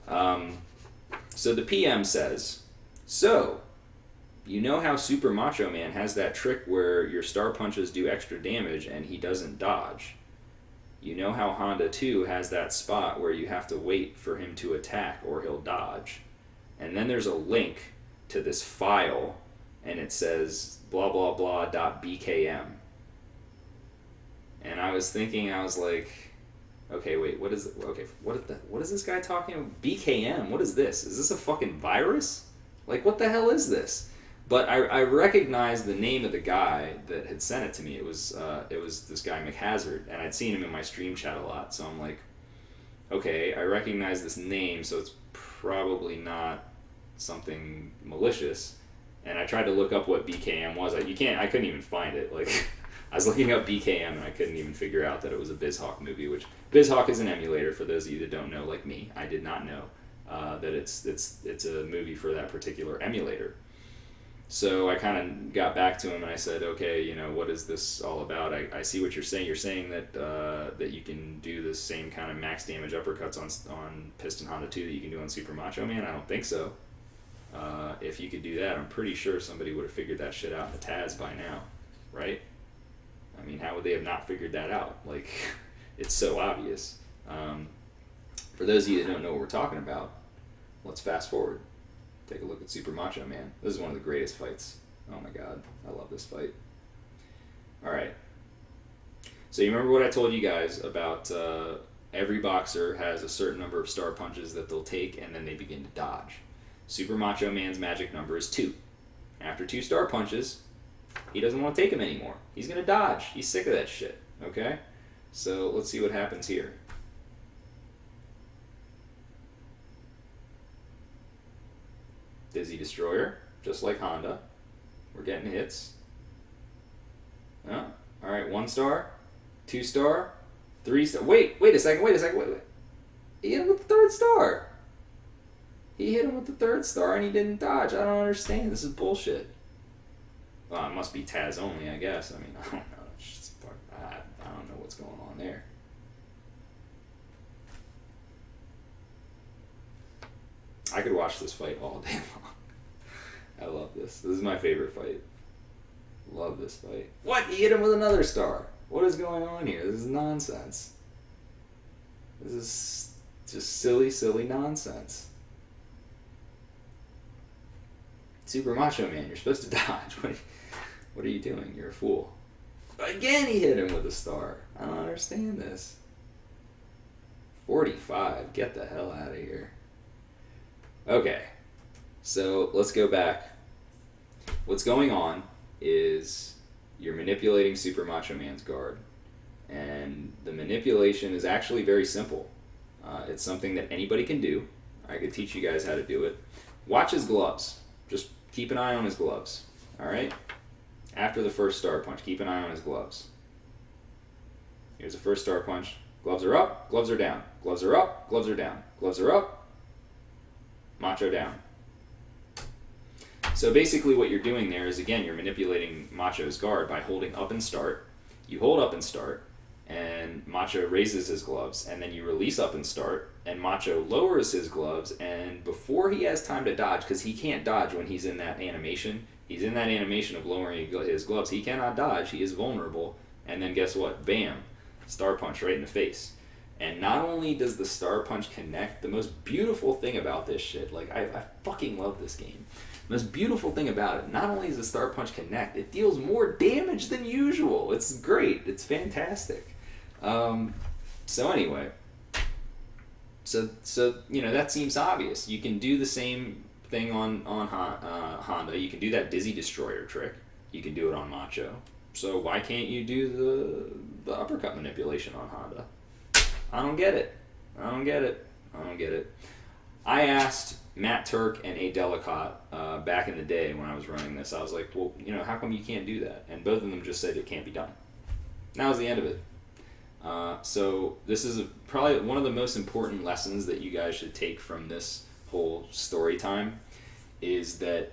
A: So the PM says, so, you know how Super Macho Man has that trick where your star punches do extra damage and he doesn't dodge? You know how Honda 2 has that spot where you have to wait for him to attack or he'll dodge? And then there's a link to this file, and it says blah blah blah .bkm. And I was thinking, I was like, okay, wait, what is this guy talking about? BKM, what is this? Is this a fucking virus? Like, what the hell is this? But I recognized the name of the guy that had sent it to me. It was this guy McHazard, and I'd seen him in my stream chat a lot. So I'm like, okay, I recognize this name, so it's probably not something malicious. And I tried to look up what BKM was. I couldn't even find it. Like, I was looking up BKM and I couldn't even figure out that it was a BizHawk movie. Which BizHawk is an emulator, for those of you that don't know, like me. I did not know that it's a movie for that particular emulator. So I kind of got back to him and I said, okay, you know, what is this all about? I see what you're saying. You're saying that that you can do the same kind of max damage uppercuts on Piston Honda 2 that you can do on Super Macho Man? I don't think so. If you could do that, I'm pretty sure somebody would have figured that shit out in the Taz by now, right? I mean, how would they have not figured that out? Like, it's so obvious. For those of you that don't know what we're talking about, let's fast forward. Take a look at Super Macho Man. This is one of the greatest fights. Oh my god, I love this fight. Alright. So you remember what I told you guys about every boxer has a certain number of star punches that they'll take and then they begin to dodge. Super Macho Man's magic number is 2. After 2 star punches, he doesn't want to take them anymore. He's going to dodge. He's sick of that shit. Okay? So let's see what happens here. Dizzy Destroyer, just like Honda. We're getting hits. Oh, alright, 1 star, 2 star, 3 star. Wait a second. He hit him with the 3rd star. He hit him with the third star and he didn't dodge. I don't understand. This is bullshit. Well, it must be Taz only, I guess. I mean, I don't know. I don't know what's going on there. I could watch this fight all day long. I love this. This is my favorite fight. Love this fight. What? He hit him with another star. What is going on here? This is nonsense. This is just silly nonsense. Super Macho Man, you're supposed to dodge. What are you doing? You're a fool. Again, he hit him with a star. I don't understand this. 45. Get the hell out of here. Okay. So, let's go back. What's going on is you're manipulating Super Macho Man's guard. And the manipulation is actually very simple. It's something that anybody can do. I could teach you guys how to do it. Watch his gloves. Just keep an eye on his gloves. Alright? After the first star punch, keep an eye on his gloves. Here's the first star punch. Gloves are up, gloves are down. Gloves are up, gloves are down. Gloves are up, Macho down. So basically what you're doing there is, again, you're manipulating Macho's guard by holding up and start. You hold up and start, and Macho raises his gloves, and then you release up and start, and Macho lowers his gloves, and before he has time to dodge, because he can't dodge when he's in that animation, he's in that animation of lowering his gloves, he cannot dodge, he is vulnerable, and then guess what? Bam! Star punch right in the face. And not only does the star punch connect, the most beautiful thing about this shit, like, I fucking love this game. The most beautiful thing about it, not only does the star punch connect, it deals more damage than usual. It's great. It's fantastic. So anyway, so that seems obvious. You can do the same thing on Honda. You can do that Dizzy Destroyer trick. You can do it on Macho. So why can't you do the uppercut manipulation on Honda? I don't get it. I asked Matt Turk and Adelikat back in the day when I was running this. I was like, well, how come you can't do that? And both of them just said it can't be done. That was the end of it. So this is probably one of the most important lessons that you guys should take from this whole story time is that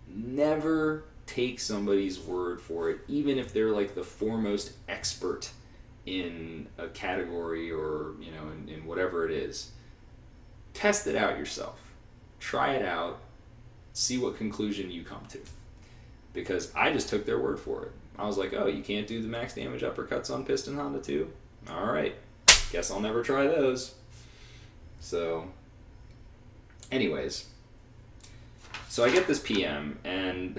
A: never take somebody's word for it, even if they're like the foremost expert in a category or in whatever it is. Test it out yourself. Try it out. See what conclusion you come to. Because I just took their word for it. I was like, oh, you can't do the max damage uppercuts on Piston Honda too? Alright. Guess I'll never try those. So, anyways. So I get this PM, and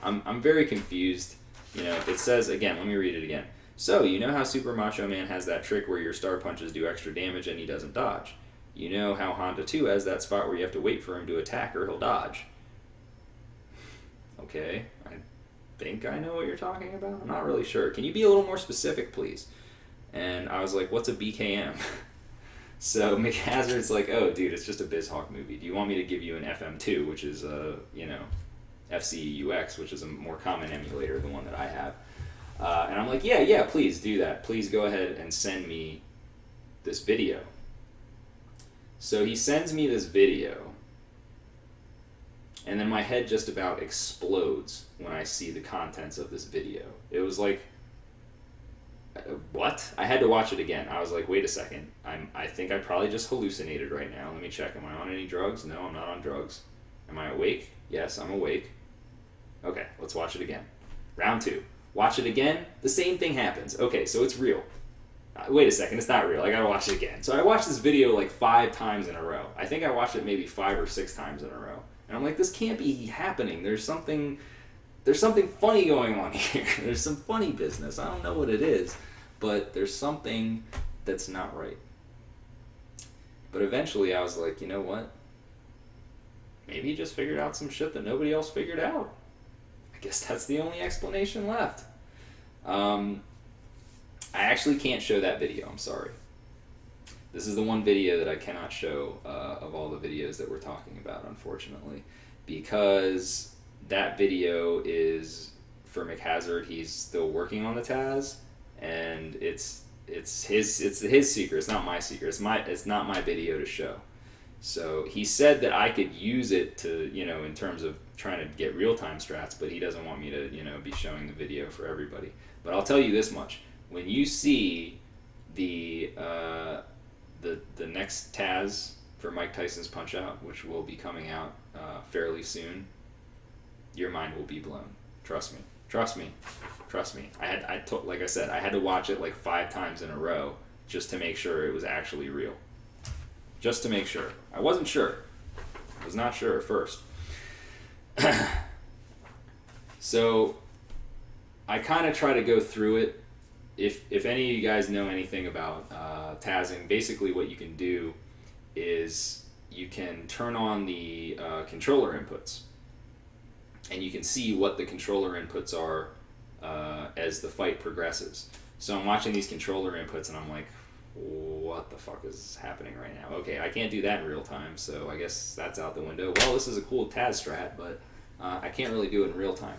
A: I'm very confused. It says, again, let me read it again. So, you know how Super Macho Man has that trick where your star punches do extra damage and he doesn't dodge. You know how Honda 2 has that spot where you have to wait for him to attack or he'll dodge. Okay, I think I know what you're talking about. I'm not really sure. Can you be a little more specific, please? And I was like, what's a BKM? So McHazard's like, oh, dude, it's just a BizHawk movie. Do you want me to give you an FM2, which is FCUX, which is a more common emulator, the one that I have. And I'm like, yeah, please do that. Please go ahead and send me this video. So he sends me this video, and then my head just about explodes when I see the contents of this video. It was like, what? I had to watch it again. I was like, wait a second. I think I probably just hallucinated right now. Let me check. Am I on any drugs? No, I'm not on drugs. Am I awake? Yes, I'm awake. Okay, let's watch it again. Round 2. Watch it again. The same thing happens. Okay, so it's real. Wait a second, it's not real. I gotta watch it again. So I watched this video like 5 times in a row. I think I watched it maybe 5 or 6 times in a row. And I'm like, this can't be happening. There's something funny going on here. There's some funny business. I don't know what it is, but there's something that's not right. But eventually I was like, you know what? Maybe he just figured out some shit that nobody else figured out. I guess that's the only explanation left. I actually can't show that video, I'm sorry. This is the one video that I cannot show of all the videos that we're talking about, unfortunately, because that video is for McHazard. He's still working on the Taz, and it's his secret. It's not my secret. It's not my video to show. So he said that I could use it to, in terms of trying to get real-time strats, but he doesn't want me to, be showing the video for everybody. But I'll tell you this much. When you see the next Taz for Mike Tyson's Punch-Out, which will be coming out fairly soon, your mind will be blown. Trust me. Trust me. Trust me. Like I said, I had to watch it like 5 times in a row just to make sure it was actually real. Just to make sure. I wasn't sure. I was not sure at first. So I kind of try to go through it. If any of you guys know anything about Tazing, basically what you can do is you can turn on the controller inputs, and you can see what the controller inputs are as the fight progresses. So I'm watching these controller inputs and I'm like, what the fuck is happening right now? Okay, I can't do that in real time, so I guess that's out the window. Well, this is a cool Taz strat, but I can't really do it in real time.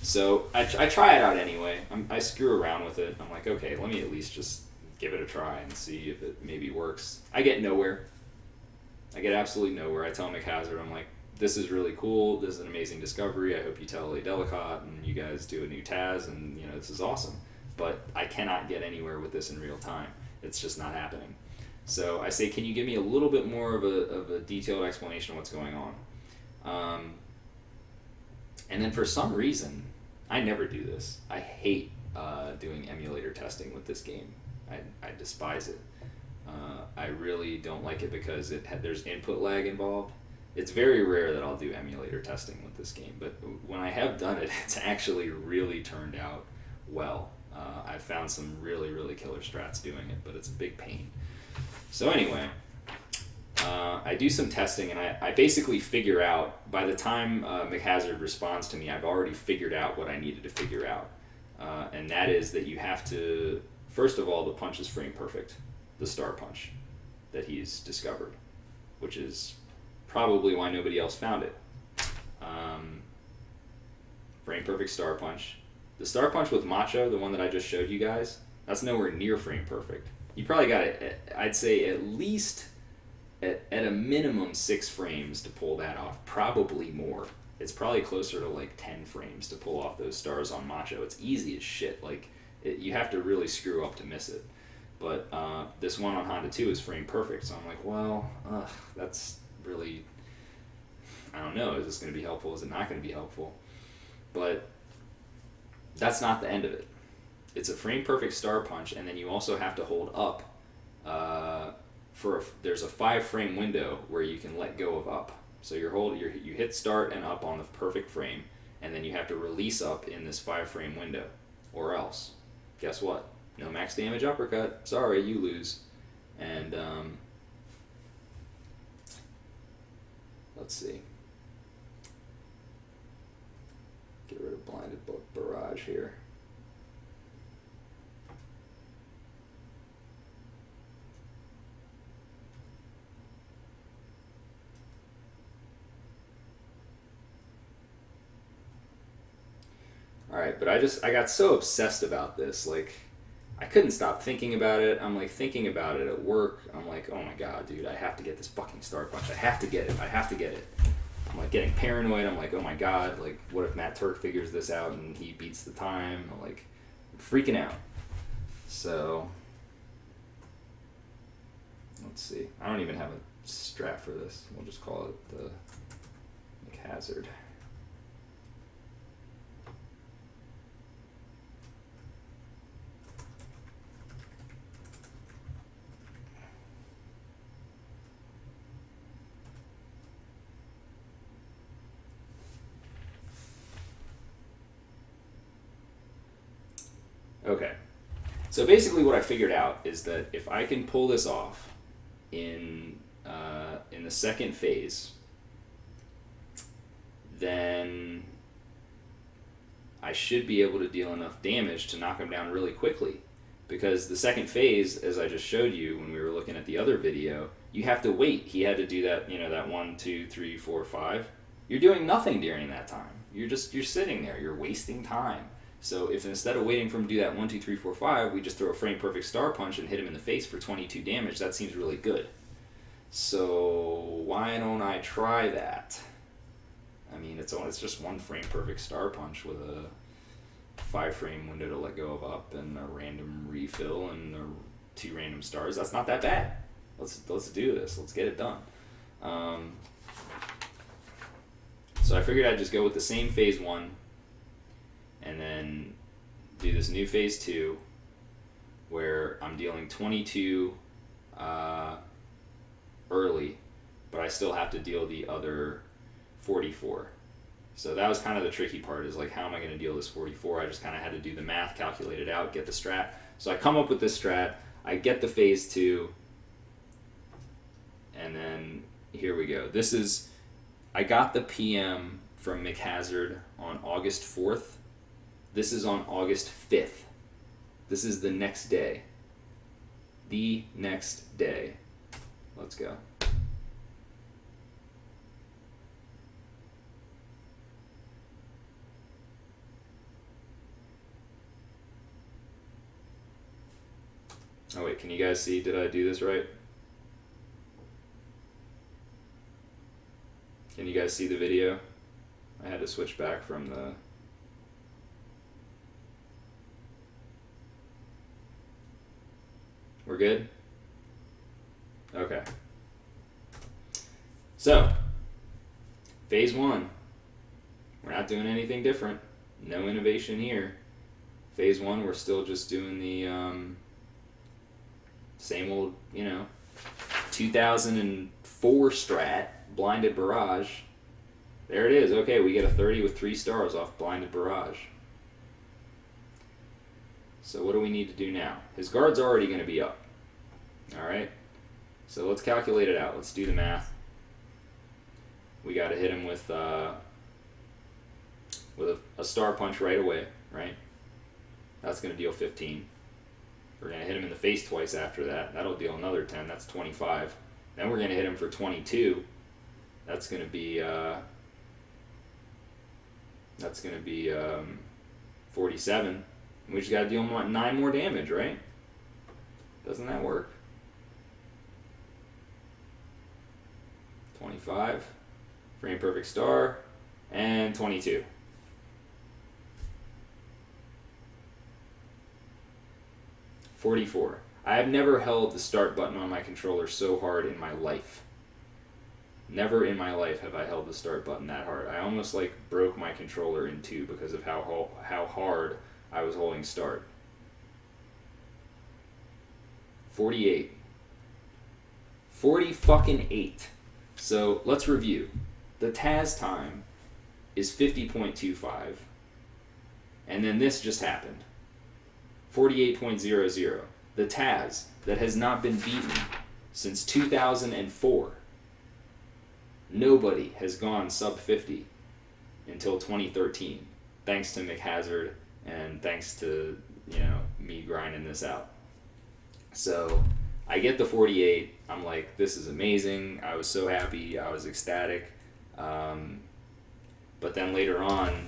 A: So I try it out anyway. I screw around with it. I'm like, okay, let me at least just give it a try and see if it maybe works. I get nowhere. I get absolutely nowhere. I tell McHazard, I'm like, this is really cool. This is an amazing discovery. I hope you tell Adelikat and you guys do a new Taz, and this is awesome. But I cannot get anywhere with this in real time. It's just not happening. So I say, can you give me a little bit more of a detailed explanation of what's going on? And then for some reason, I never do this. I hate doing emulator testing with this game. I despise it. I really don't like it because there's input lag involved. It's very rare that I'll do emulator testing with this game, but when I have done it, it's actually really turned out well. I've found some really, really killer strats doing it, but it's a big pain. So anyway, I do some testing, and I basically figure out, by the time McHazard responds to me, I've already figured out what I needed to figure out. And that is that you have to, first of all, the punch is frame perfect, the star punch that he's discovered, which is probably why nobody else found it. Frame perfect star punch. The star punch with Macho, the one that I just showed you guys, that's nowhere near frame perfect. You probably got it, I'd say at least at a minimum 6 frames to pull that off, probably more. It's probably closer to like 10 frames to pull off those stars on Macho. It's easy as shit. Like you have to really screw up to miss it. But this one on Honda 2 is frame perfect, so I'm like, well, that's really, I don't know, is this going to be helpful? Is it not going to be helpful? But that's not the end of it. It's a frame perfect star punch, and then you also have to hold up there's a 5 frame window where you can let go of up. So you hit start and up on the perfect frame, and then you have to release up in this 5 frame window, or else, guess what? No max damage uppercut. Sorry, you lose. And let's see. Get rid of blinded barrage here. Alright, but I got so obsessed about this, like, I couldn't stop thinking about it. I'm like thinking about it at work. I'm like, oh my god, dude, I have to get this fucking star punch. I have to get it. I have to get it. I'm like getting paranoid. I'm like, oh my god, like, what if Matt Turk figures this out and he beats the time? I'm like, freaking out. So, let's see. I don't even have a strat for this. We'll just call it the McHazard. Okay, so basically what I figured out is that if I can pull this off in the second phase, then I should be able to deal enough damage to knock him down really quickly. Because the second phase, as I just showed you when we were looking at the other video, you have to wait. He had to do that, that 1, 2, 3, 4, 5. You're doing nothing during that time. You're sitting there. You're wasting time. So if instead of waiting for him to do that 1, 2, 3, 4, 5, we just throw a frame perfect star punch and hit him in the face for 22 damage, that seems really good. So why don't I try that? I mean, it's just one frame perfect star punch with a 5 frame window to let go of up and a random refill and 2 random stars. That's not that bad. Let's do this. Let's get it done. So I figured I'd just go with the same phase 1 and then do this new phase 2 where I'm dealing 22 early, but I still have to deal the other 44. So that was kind of the tricky part, is like, how am I going to deal this 44? I just kind of had to do the math, calculate it out, get the strat. So I come up with this strat, I get the phase 2, and then here we go. I got the PM from McHazard on August 4th. This is on August 5th. This is the next day. The next day. Let's go. Oh wait, can you guys see? Did I do this right? Can you guys see the video? I had to switch back from the... We're good? Okay. So, phase 1. We're not doing anything different. No innovation here. Phase 1, we're still just doing the same old, 2004 strat, blinded barrage. There it is. Okay, we get a 30 with 3 stars off blinded barrage. So what do we need to do now? His guard's already going to be up. Alright? So let's calculate it out. Let's do the math. We got to hit him with a star punch right away, right? That's going to deal 15. We're going to hit him in the face twice after that. That'll deal another 10. That's 25. Then we're going to hit him for 22. That's going to be 47. We just got to deal 9 more damage, right? Doesn't that work? 25. Frame perfect star. And 22. $44. I have never held the start button on my controller so hard in my life. Never in my life have I held the start button that hard. I almost broke my controller in 2 because of how hard I was holding start. 48. 40 fucking 8. So let's review. The Taz time is 50.25. And then this just happened. 48.00. The Taz that has not been beaten since 2004. Nobody has gone sub 50 until 2013, thanks to McHazard and thanks to, me grinding this out. So I get the 48. I'm like, this is amazing. I was so happy. I was ecstatic. But then later on,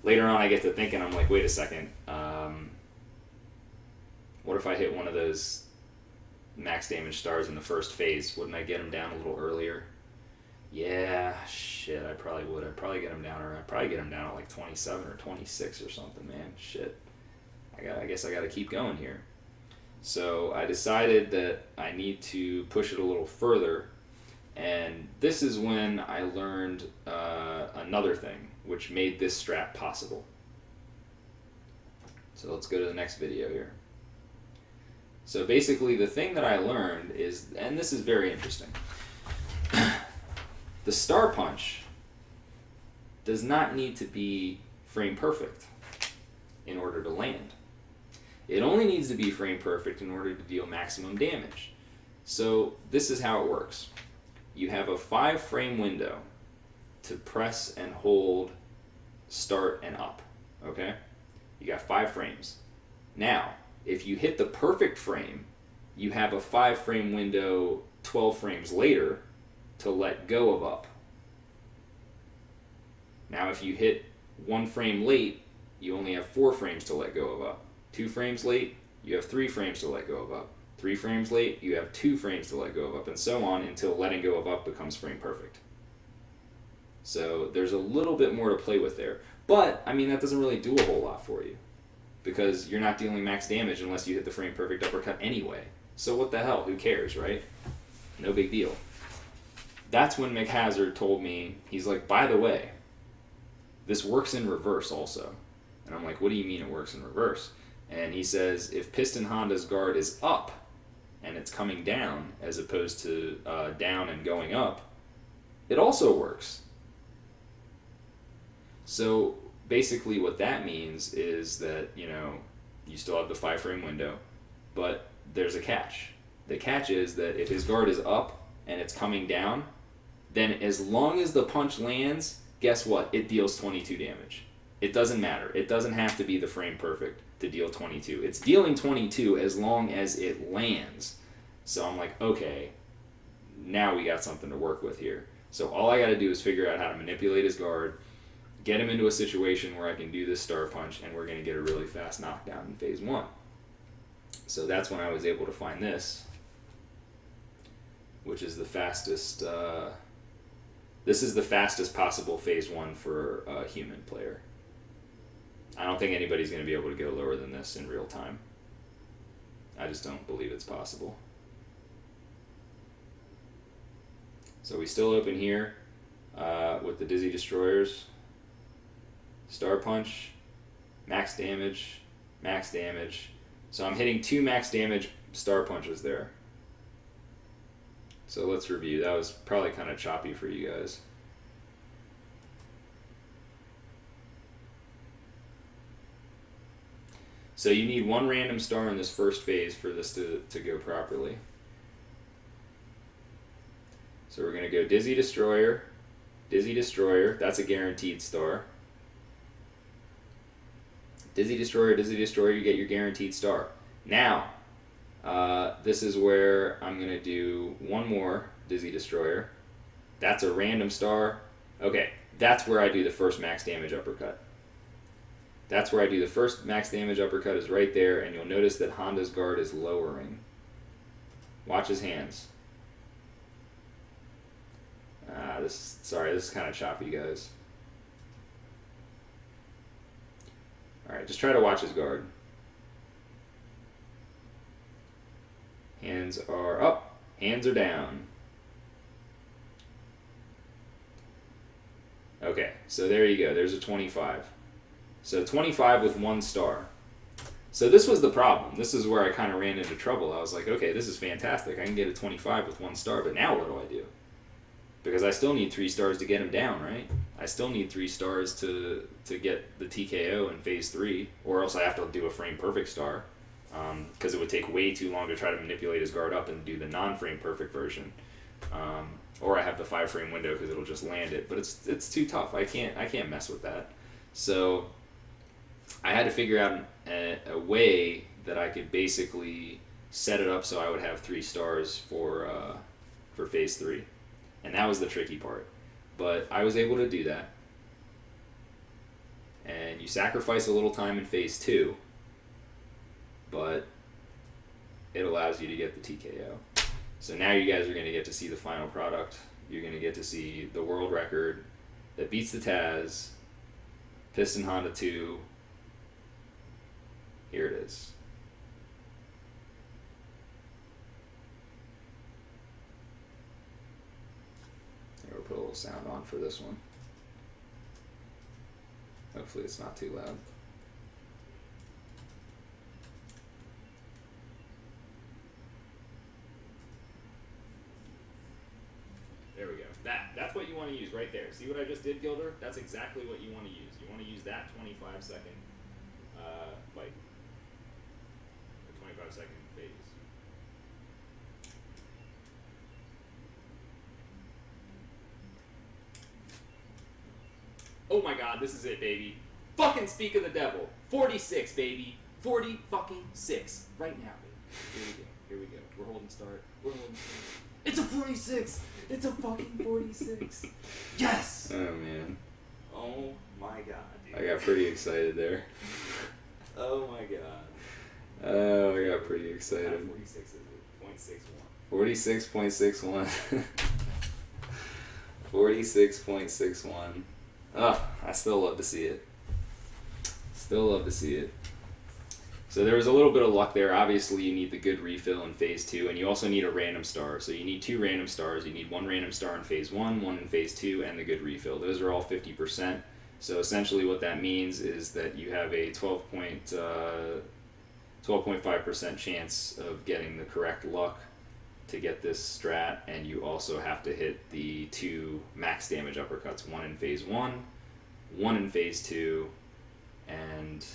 A: I get to thinking, I'm like, wait a second. What if I hit one of those max damage stars in the first phase? Wouldn't I get him down a little earlier? Yeah, shit, I probably would. I'd probably get him down at like 27 or 26 or something, man. Shit. I guess I got to keep going here. So I decided that I need to push it a little further, and this is when I learned another thing, which made this strat possible. So let's go to the next video here. So basically the thing that I learned is, and this is very interesting, the star punch does not need to be frame perfect in order to land. It only needs to be frame perfect in order to deal maximum damage. So this is how it works. You have a 5 frame window to press and hold start and up, okay? You got 5 frames. Now, if you hit the perfect frame, you have a 5 frame window 12 frames later to let go of up. Now, if you hit 1 frame late, you only have 4 frames to let go of up. 2 frames late, you have 3 frames to let go of up. 3 frames late, you have 2 frames to let go of up, and so on until letting go of up becomes frame perfect. So there's a little bit more to play with there. But, I mean, that doesn't really do a whole lot for you, because you're not dealing max damage unless you hit the frame perfect uppercut anyway. So what the hell? Who cares, right? No big deal. That's when McHazard told me, he's like, by the way, this works in reverse also. And I'm like, what do you mean it works in reverse? And he says, if Piston Honda's guard is up and it's coming down as opposed to down and going up, it also works. So basically what that means is that, you know, you still have the 5 frame window, but there's a catch. The catch is that if his guard is up and it's coming down, then as long as the punch lands, guess what? It deals 22 damage. It doesn't matter. It doesn't have to be the frame perfect to deal 22. It's dealing 22 as long as it lands. So I'm like, okay, now we got something to work with here. So all I got to do is figure out how to manipulate his guard, get him into a situation where I can do this star punch, and we're going to get a really fast knockdown in phase 1. So that's when I was able to find this, which is the fastest. This is the fastest possible phase 1 for a human player. I don't think anybody's going to be able to go lower than this in real time. I just don't believe it's possible. So we still open here with the Dizzy Destroyers. Star Punch, max damage, max damage. So I'm hitting 2 max damage Star Punches there. So let's review. That was probably kind of choppy for you guys. So you need 1 random star in this first phase for this to go properly. So we're going to go Dizzy Destroyer, Dizzy Destroyer. That's a guaranteed star. Dizzy Destroyer, you get your guaranteed star. Now, this is where I'm going to do 1 more Dizzy Destroyer. That's a random star. Okay, that's where I do the first max damage uppercut. That's where I do the first max damage uppercut is right there, and you'll notice that Honda's guard is lowering. Watch his hands. This is kind of choppy, guys. Alright, just try to watch his guard. Hands are up, hands are down. Okay, so there you go. There's a 25. So 25 with 1 star. So this was the problem. This is where I kind of ran into trouble. I was like, okay, this is fantastic. I can get a 25 with 1 star, but now what do I do? Because I still need 3 stars to get him down, right? I still need 3 stars to get the TKO in phase 3, or else I have to do a frame perfect star, because it would take way too long to try to manipulate his guard up and do the non-frame perfect version. Or I have the 5 frame window because it'll just land it, but it's too tough. I can't mess with that. So I had to figure out a way that I could basically set it up so I would have 3 stars for phase 3. And that was the tricky part. But I was able to do that. And you sacrifice a little time in phase 2, but it allows you to get the TKO. So now you guys are going to get to see the final product. You're going to get to see the world record that beats the Taz, Piston Honda 2. Here it is. Here, we'll put a little sound on for this one. Hopefully it's not too loud. There we go. That's what you want to use right there. See what I just did, Gilder? That's exactly what you want to use. You want to use that 25-second fight. Or 25-second phase. Oh my god, this is it, baby. Fucking speak of the devil. 46, baby. 40 fucking 6. Right now, baby. Here we go. We're holding start. It's a 46! It's a fucking 46! Yes! Oh, man. Oh, my God, dude. I got pretty excited there. Oh, my God. Oh, I got pretty excited. 46 is it. 46.61. 46.61. Oh, I still love to see it. Still love to see it. So there was a little bit of luck there. Obviously, you need the good refill in phase 2, and you also need a random star. So you need 2 random stars. You need 1 random star in phase 1, 1 in phase 2, and the good refill. Those are all 50%. So essentially what that means is that you have a 12.5% chance of getting the correct luck to get this strat, and you also have to hit the 2 max damage uppercuts, 1 in phase 1, 1 in phase 2, and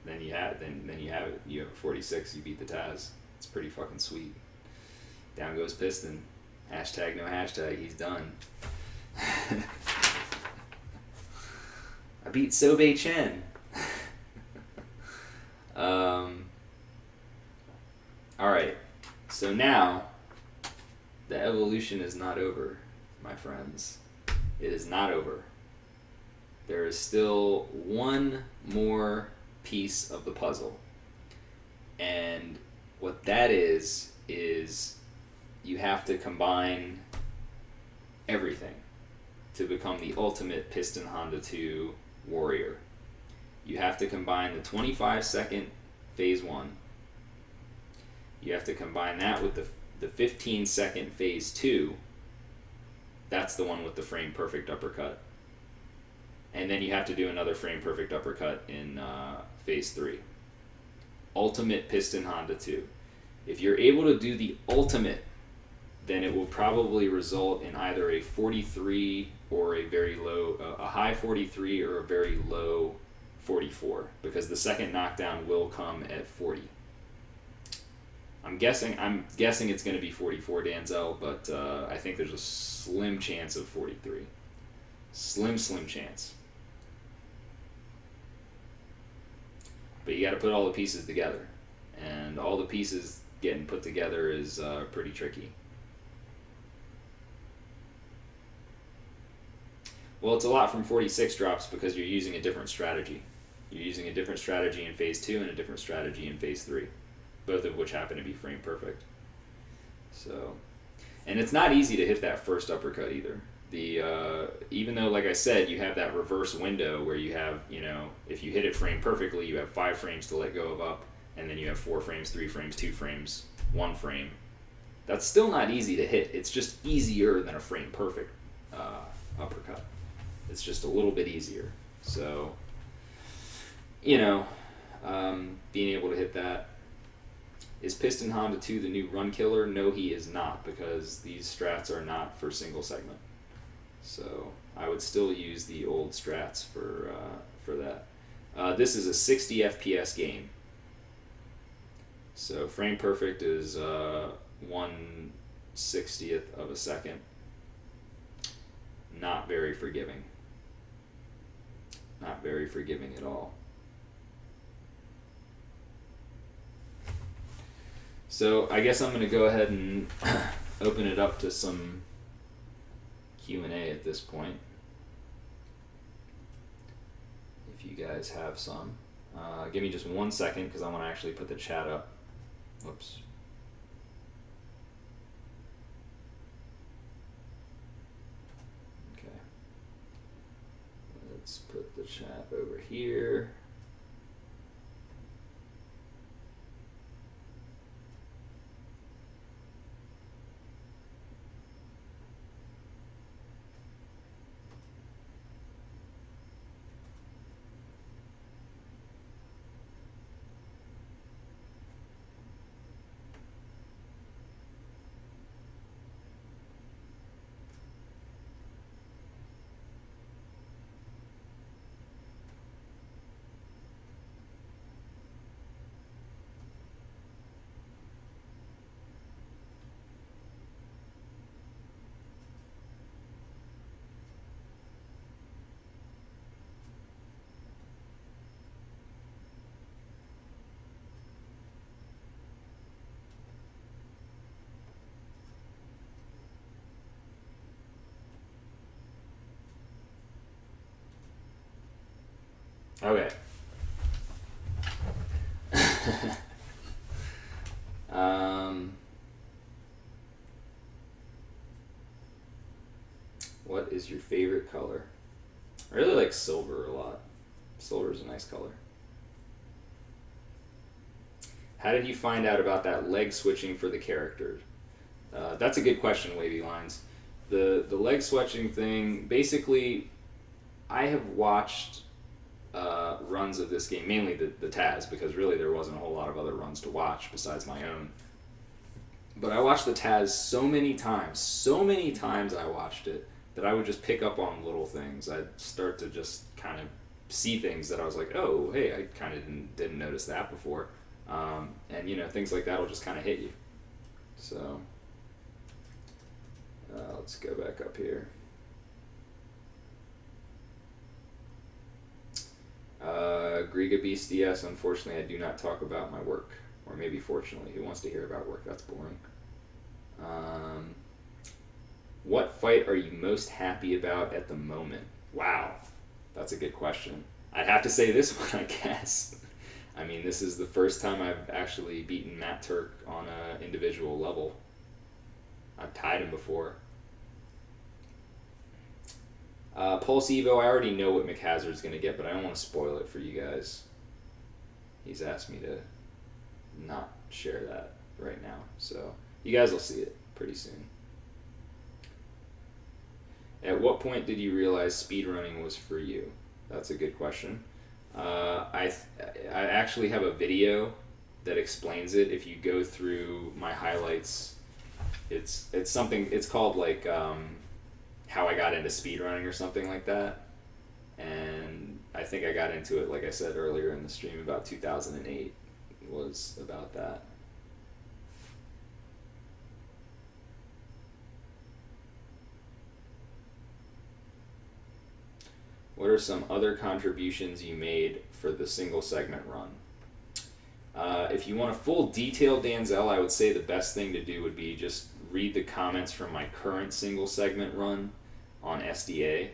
A: then you have it. You have a 46. You beat the Taz. It's pretty fucking sweet. Down goes Piston. Hashtag no hashtag. He's done. I beat Sobe Chen. All right. So now the evolution is not over, my friends. It is not over. There is still one more piece of the puzzle, and what that is you have to combine everything to become the ultimate Piston Honda 2 warrior. You have to combine the 25-second phase 1. You have to combine that with the 15-second phase 2. That's the one with the frame perfect uppercut. And then you have to do another frame perfect uppercut in phase 3. Ultimate Piston Honda 2. If you're able to do the ultimate, then it will probably result in either a 43 or a very low, a high 43 or a very low 44, because the second knockdown will come at 40. I'm guessing it's going to be 44, Danzel, but I think there's a slim chance of 43. Slim chance. But you got to put all the pieces together, and all the pieces getting put together is pretty tricky. Well, it's a lot from 46 drops because you're using a different strategy. You're using a different strategy in phase 2 and a different strategy in phase 3, both of which happen to be frame perfect. So, and it's not easy to hit that first uppercut either. Even though, like I said, you have that reverse window where you have, if you hit it frame perfectly, you have 5 frames to let go of up, and then you have 4 frames, 3 frames, 2 frames, 1 frame. That's still not easy to hit. It's just easier than a frame perfect uppercut. It's just a little bit easier. So, being able to hit that. Is Piston Honda 2 the new run killer? No, he is not, because these strats are not for single segment. So I would still use the old strats for that. This is a 60 FPS game. So frame perfect is 1/60th of a second. Not very forgiving. Not very forgiving at all. So I guess I'm going to go ahead and open it up to some Q&A at this point. If you guys have some. Give me just 1 second because I want to actually put the chat up. Whoops. Okay. Let's put the chat over here. Okay. What is your favorite color? I really like silver a lot. Silver is a nice color. How did you find out about that leg switching for the characters? That's a good question, Wavy Lines. The leg switching thing, basically, I have watched runs of this game, mainly the Taz, because really there wasn't a whole lot of other runs to watch besides my own. But I watched the Taz so many times I watched it, that I would just pick up on little things. I'd start to just kind of see things that I was like, oh, hey, I kind of didn't notice that before. And, things like that will just kind of hit you. So, let's go back up here. Griga Beast DS, unfortunately, I do not talk about my work. Or maybe fortunately, who wants to hear about work? That's boring. What fight are you most happy about at the moment? Wow, that's a good question. I'd have to say this one, I guess. I mean, this is the first time I've actually beaten Matt Turk on an individual level. I've tied him before. Pulse Evo, I already know what McHazard's going to get, but I don't want to spoil it for you guys. He's asked me to not share that right now, so you guys will see it pretty soon. At what point did you realize speedrunning was for you? That's a good question. I actually have a video that explains it. If you go through my highlights, it's something. It's called like how I got into speedrunning or something like that. And I think I got into it, like I said earlier in the stream, about 2008 was about that. What are some other contributions you made for the single segment run? If you want a full detailed Danzel, I would say the best thing to do would be just read the comments from my current single segment run on SDA,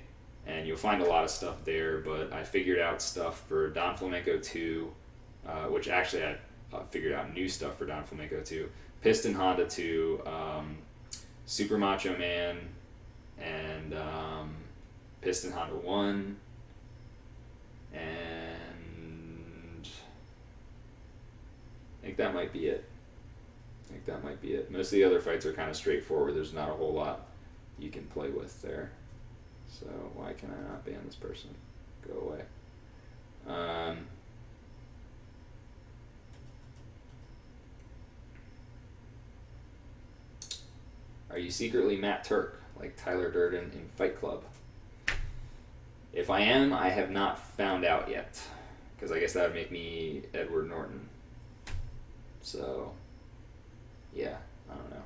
A: and you'll find a lot of stuff there, but I figured out stuff for Don Flamenco 2, which actually I figured out new stuff for Don Flamenco 2, Piston Honda 2, Super Macho Man, and Piston Honda 1, and I think that might be it. Most of the other fights are kind of straightforward. There's not a whole lot you can play with there. So why can I not ban this person? Go away. Are you secretly Matt Turk, like Tyler Durden in Fight Club? If I am, I have not found out yet, because I guess that would make me Edward Norton. So, yeah, I don't know.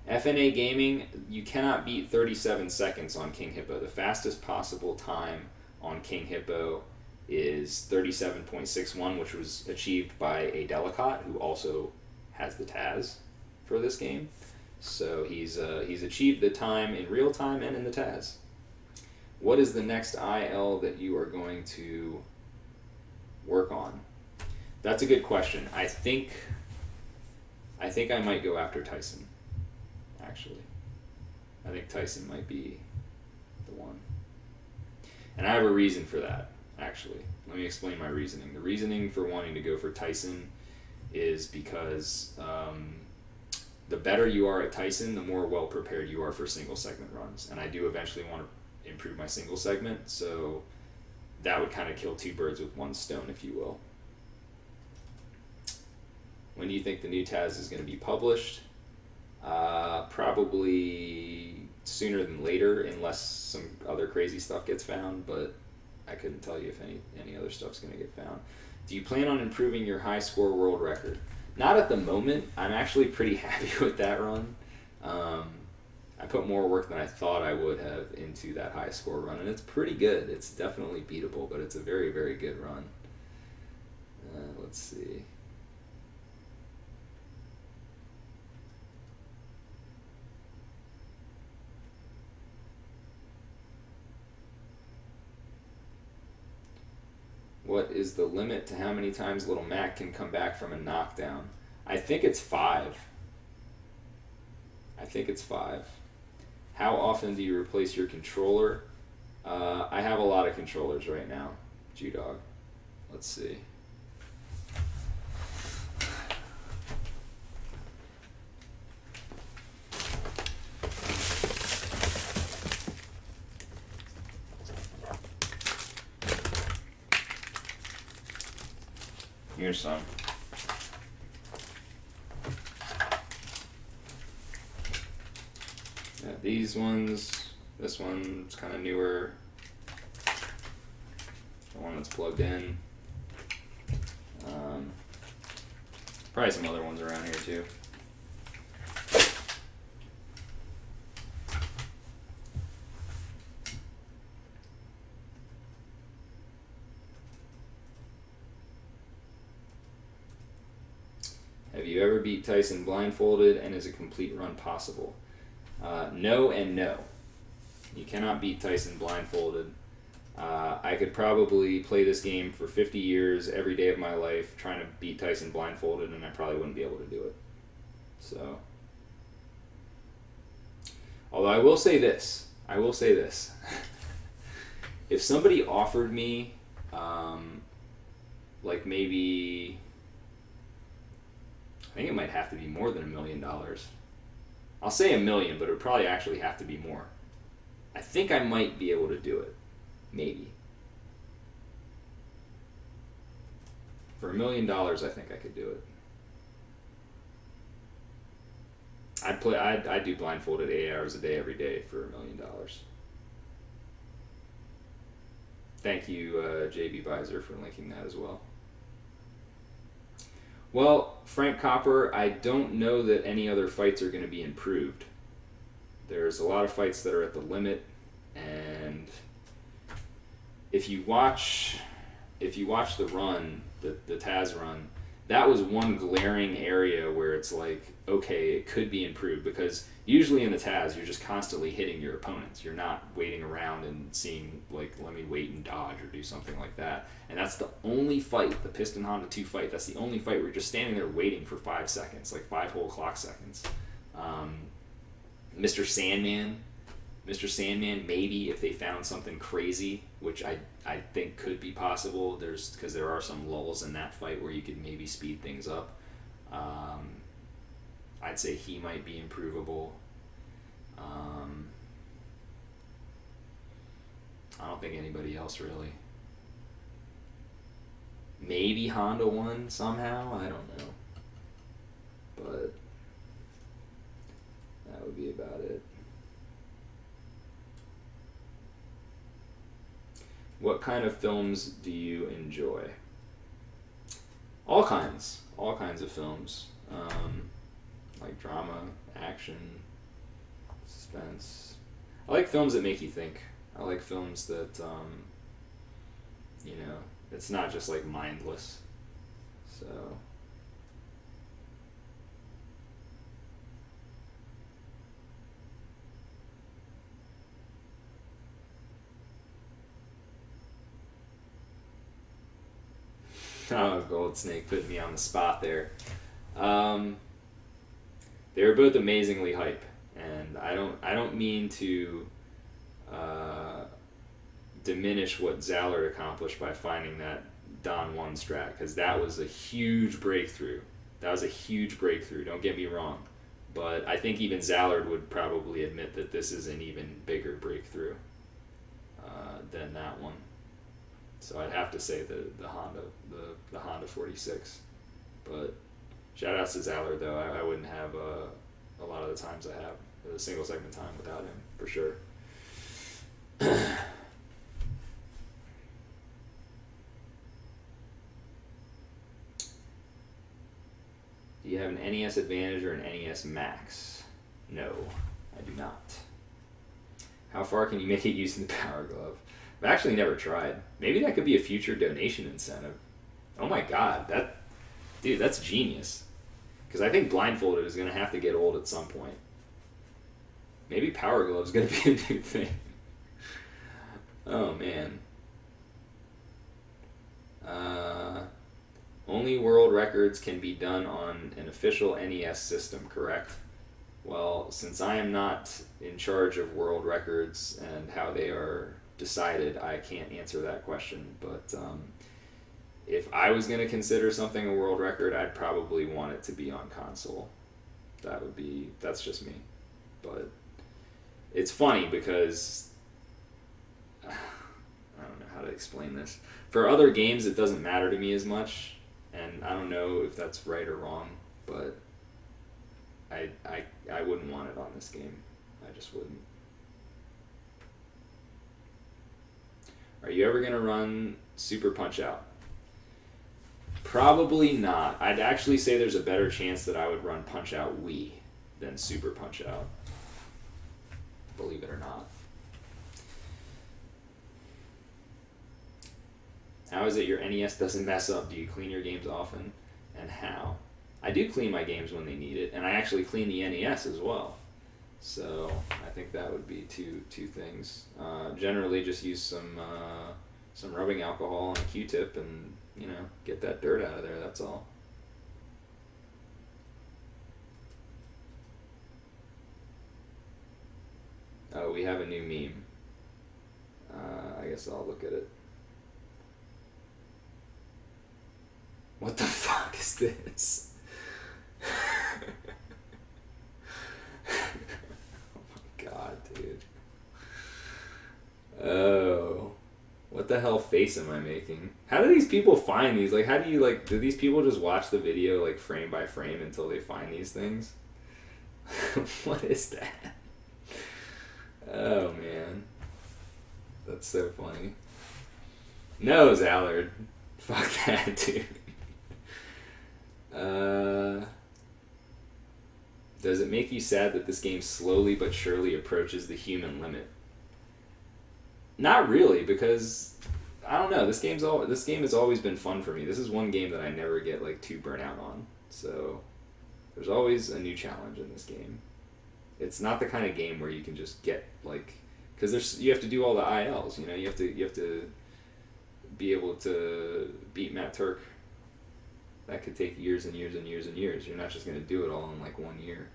A: FNA Gaming, you cannot beat 37 seconds on King Hippo. The fastest possible time on King Hippo is 37.61, which was achieved by Adelikat, who also has the Taz for this game. So he's achieved the time in real time and in the Taz. What is the next IL that you are going to work on? That's a good question. I think I might go after Tyson, actually. I think Tyson might be the one. And I have a reason for that, actually. Let me explain my reasoning. The reasoning for wanting to go for Tyson is because the better you are at Tyson, the more well prepared you are for single segment runs. And I do eventually want to improve my single segment, so that would kind of kill two birds with one stone, if you will. When do you think the new Taz is going to be published? Probably sooner than later, unless some other crazy stuff gets found, but I couldn't tell you if any other stuff's going to get found. Do you plan on improving your high score world record? Not at the moment. I'm actually pretty happy with that run. I put more work than I thought I would have into that high score run, and it's pretty good. It's definitely beatable, but it's a very, very good run. Let's see. What is the limit to how many times Little Mac can come back from a knockdown? I think it's 5. I think it's 5. How often do you replace your controller? I have a lot of controllers right now, G-Dog. Let's see. Here's some. Yeah, these ones, this one's kind of newer. The one that's plugged in. Probably some other ones around here too. Have you ever beat Tyson blindfolded, and is a complete run possible? No and no. You cannot beat Tyson blindfolded. I could probably play this game for 50 years every day of my life trying to beat Tyson blindfolded, and I probably wouldn't be able to do it. So, although I will say this. If somebody offered me, like maybe, I think it might have to be more than $1 million. I'll say $1 million, but it would probably actually have to be more. I think I might be able to do it. Maybe. For $1 million, I think I could do it. I'd do blindfolded 8 hours a day every day for $1 million. Thank you, JB Beiser, for linking that as well. Well, Frank Copper, I don't know that any other fights are going to be improved. There's a lot of fights that are at the limit, and if you watch the run, the Taz run, that was one glaring area where it's like, okay, it could be improved, because usually in the Taz you're just constantly hitting your opponents. You're not waiting around and seeing, like, let me wait and dodge or do something like that. And that's the only fight, the Piston Honda 2 fight, that's the only fight where you're just standing there waiting for 5 seconds, like 5 whole clock seconds. Mr. Sandman, maybe if they found something crazy, which I think could be possible, because there are some lulls in that fight where you could maybe speed things up. I'd say he might be improvable. I don't think anybody else really. Maybe Honda won somehow, I don't know. But that would be about it. What kind of films do you enjoy? All kinds of films. Like drama, action, suspense. I like films that make you think. I like films that, it's not just like mindless. So. Oh, Gold Snake put me on the spot there. They were both amazingly hype, and I don't mean to diminish what Zallard accomplished by finding that Don 1 strat, because that was a huge breakthrough. Don't get me wrong, but I think even Zallard would probably admit that this is an even bigger breakthrough than that one. So I'd have to say the Honda 46, but shout outs to Zallard though. I wouldn't have a lot of the times I have a single segment time without him, for sure. Do you have an NES Advantage or an NES Max? No, I do not. How far can you make it using the Power Glove? I've actually never tried. Maybe that could be a future donation incentive. Oh my god, that's genius. Because I think blindfolded is going to have to get old at some point. Maybe Power Glove's going to be a new thing. Oh man. Only world records can be done on an official NES system, correct? Well, since I am not in charge of world records and how they are decided, I can't answer that question. But if I was going to consider something a world record, I'd probably want it to be on console. That's just me. But it's funny because I don't know how to explain this. For other games, it doesn't matter to me as much, and I don't know if that's right or wrong, but I wouldn't want it on this game. I just wouldn't. Are you ever going to run Super Punch-Out? Probably not. I'd actually say there's a better chance that I would run Punch-Out Wii than Super Punch-Out. Believe it or not. How is it your NES doesn't mess up? Do you clean your games often? And how? I do clean my games when they need it, and I actually clean the NES as well. So I think that would be two things. Generally, just use some rubbing alcohol and a Q-tip, and get that dirt out of there. That's all. Oh, we have a new meme. I guess I'll look at it. What the fuck is this? Oh my god, dude. Oh. What the hell face am I making? How do these people find these? Like, how do you, do these people just watch the video, frame by frame until they find these things? What is that? Oh, man. That's so funny. No, Zallard. Fuck that, dude. Does it make you sad that this game slowly but surely approaches the human limit? Not really, because I don't know. This game has always been fun for me. This is one game that I never get too burnt out on. So there's always a new challenge in this game. It's not the kind of game where you can just get because you have to do all the ILs. You have to be able to beat Matt Turk. That could take years and years and years and years. You're not just going to do it all in 1 year.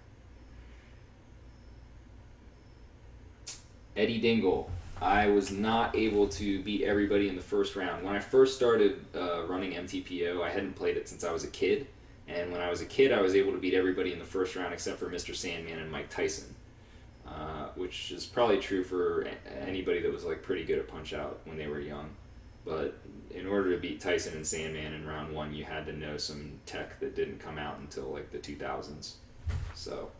A: Eddie Dingle. I was not able to beat everybody in the first round. When I first started running MTPO, I hadn't played it since I was a kid. And when I was a kid, I was able to beat everybody in the first round except for Mr. Sandman and Mike Tyson. Which is probably true for anybody that was pretty good at Punch-Out when they were young. But in order to beat Tyson and Sandman in round 1, you had to know some tech that didn't come out until the 2000s. So,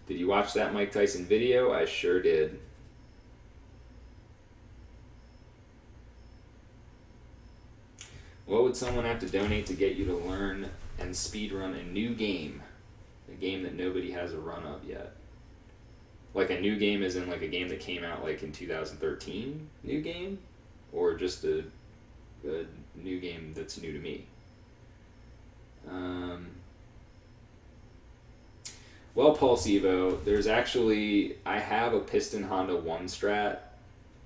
A: did you watch that Mike Tyson video? I sure did. What would someone have to donate to get you to learn and speedrun a new game? A game that nobody has a run of yet. A new game as in a game that came out in 2013? New game? Or just a new game that's new to me? Well, Pulse Evo, I have a Piston Honda 1 strat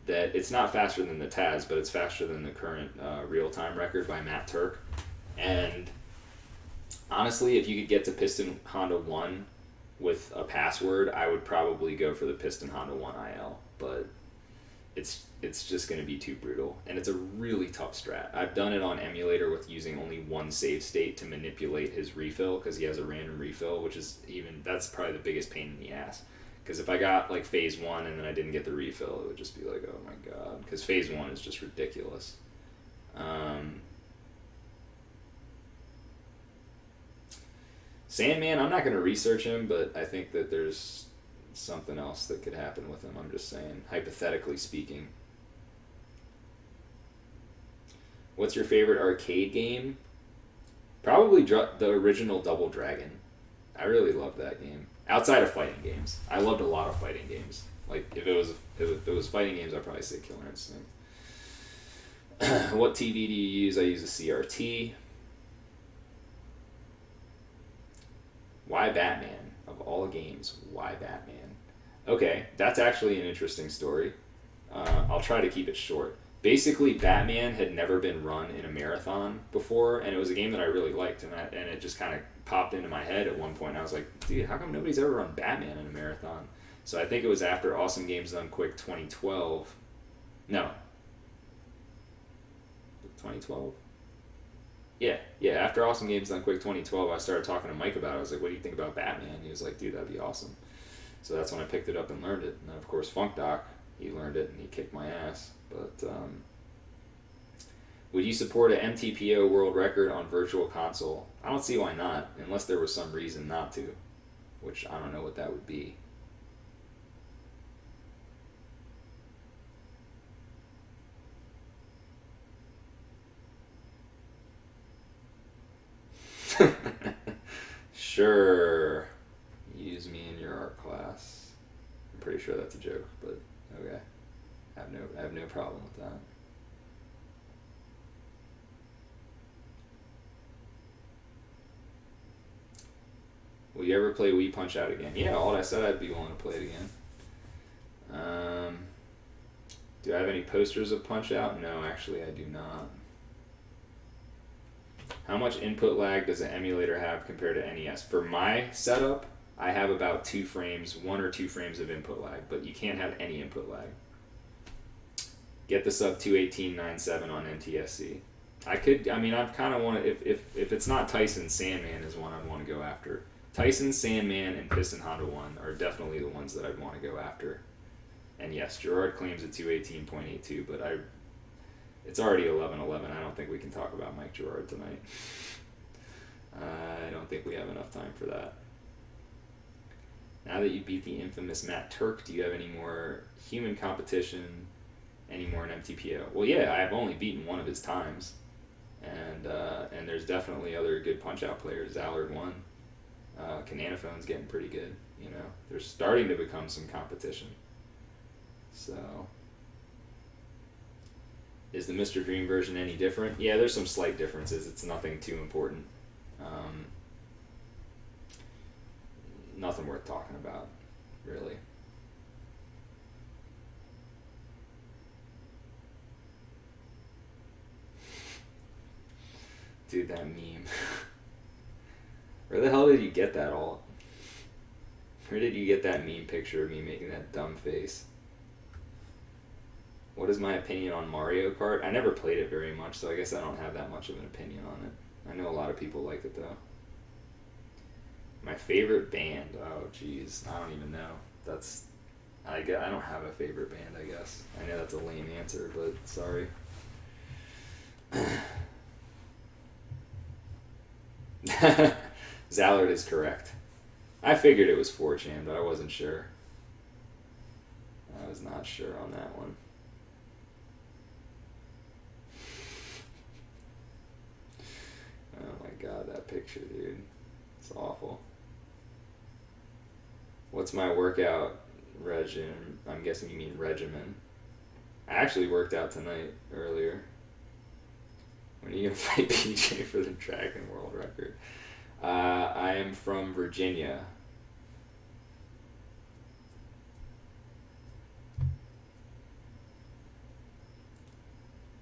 A: that it's not faster than the Taz, but it's faster than the current real-time record by Matt Turk. And honestly, if you could get to Piston Honda 1 with a password, I would probably go for the Piston Honda 1 IL. But it's just going to be too brutal. And it's a really tough strat. I've done it on emulator with using only one save state to manipulate his refill, because he has a random refill, that's probably the biggest pain in the ass. Because if I got phase 1 and then I didn't get the refill, it would just be oh my god. Because phase 1 is just ridiculous. Sandman, I'm not going to research him, but I think that there's something else that could happen with him. I'm just saying, hypothetically speaking. What's your favorite arcade game? Probably the original Double Dragon. I really loved that game. Outside of fighting games, I loved a lot of fighting games. If it was fighting games, I'd probably say Killer Instinct. What TV do you use? I use a CRT. Why Batman? Of all games, why Batman? Okay, that's actually an interesting story. I'll try to keep it short. basically Batman had never been run in a marathon before, and it was a game that I really liked, and it just kind of popped into my head at one point. I was like, dude, how come nobody's ever run Batman in a marathon? So I think it was after Awesome Games Done Quick 2012. No. 2012? Yeah, after Awesome Games Done Quick 2012, I started talking to Mike about it. I was like, what do you think about Batman? He was like, dude, that'd be awesome. So that's when I picked it up and learned it. And then, of course, Funk Doc, he learned it and he kicked my ass. But would you support an MTPO world record on Virtual Console? I don't see why not, unless there was some reason not to, which I don't know what that would be. Sure. Use me in your art class. I'm pretty sure that's a joke, but okay. I have no problem with that. Will you ever play Wii Punch Out again? Yeah, all I said I'd be willing to play it again. Do I have any posters of Punch Out? No, actually I do not. How much input lag does an emulator have compared to NES? For my setup, I have about 2 frames, 1 or 2 frames of input lag, but you can't have any input lag. Get the sub 218.97 on NTSC. I kind of want to, if it's not Tyson, Sandman is one I'd want to go after. Tyson, Sandman, and Piston Honda 1 are definitely the ones that I'd want to go after. And yes, Gerard claims a 218.82, but it's already 11:11. I don't think we can talk about Mike Gerard tonight. I don't think we have enough time for that. Now that you beat the infamous Matt Turk, do you have any more human competition, any more in MTPO? Well, yeah, I've only beaten one of his times, and there's definitely other good Punch-Out players. Zallard won. Cananophone's getting pretty good. You know, there's starting to become some competition. So, is the Mr. Dream version any different? Yeah, there's some slight differences. It's nothing too important. Nothing worth talking about, really. Dude, that meme. Where the hell did you get that all? Where did you get that meme picture of me making that dumb face? What is my opinion on Mario Kart? I never played it very much, so I guess I don't have that much of an opinion on it. I know a lot of people like it, though. My favorite band? Oh, jeez. I don't even know. I don't have a favorite band, I guess. I know that's a lame answer, but sorry. Zallard is correct. I figured it was 4chan, but I wasn't sure. I was not sure on that one. Oh my god, that picture, dude. It's awful. What's my workout regimen? I'm guessing you mean regimen. I actually worked out tonight, earlier. When are you going to fight PJ for the Dragon World Record? I am from Virginia.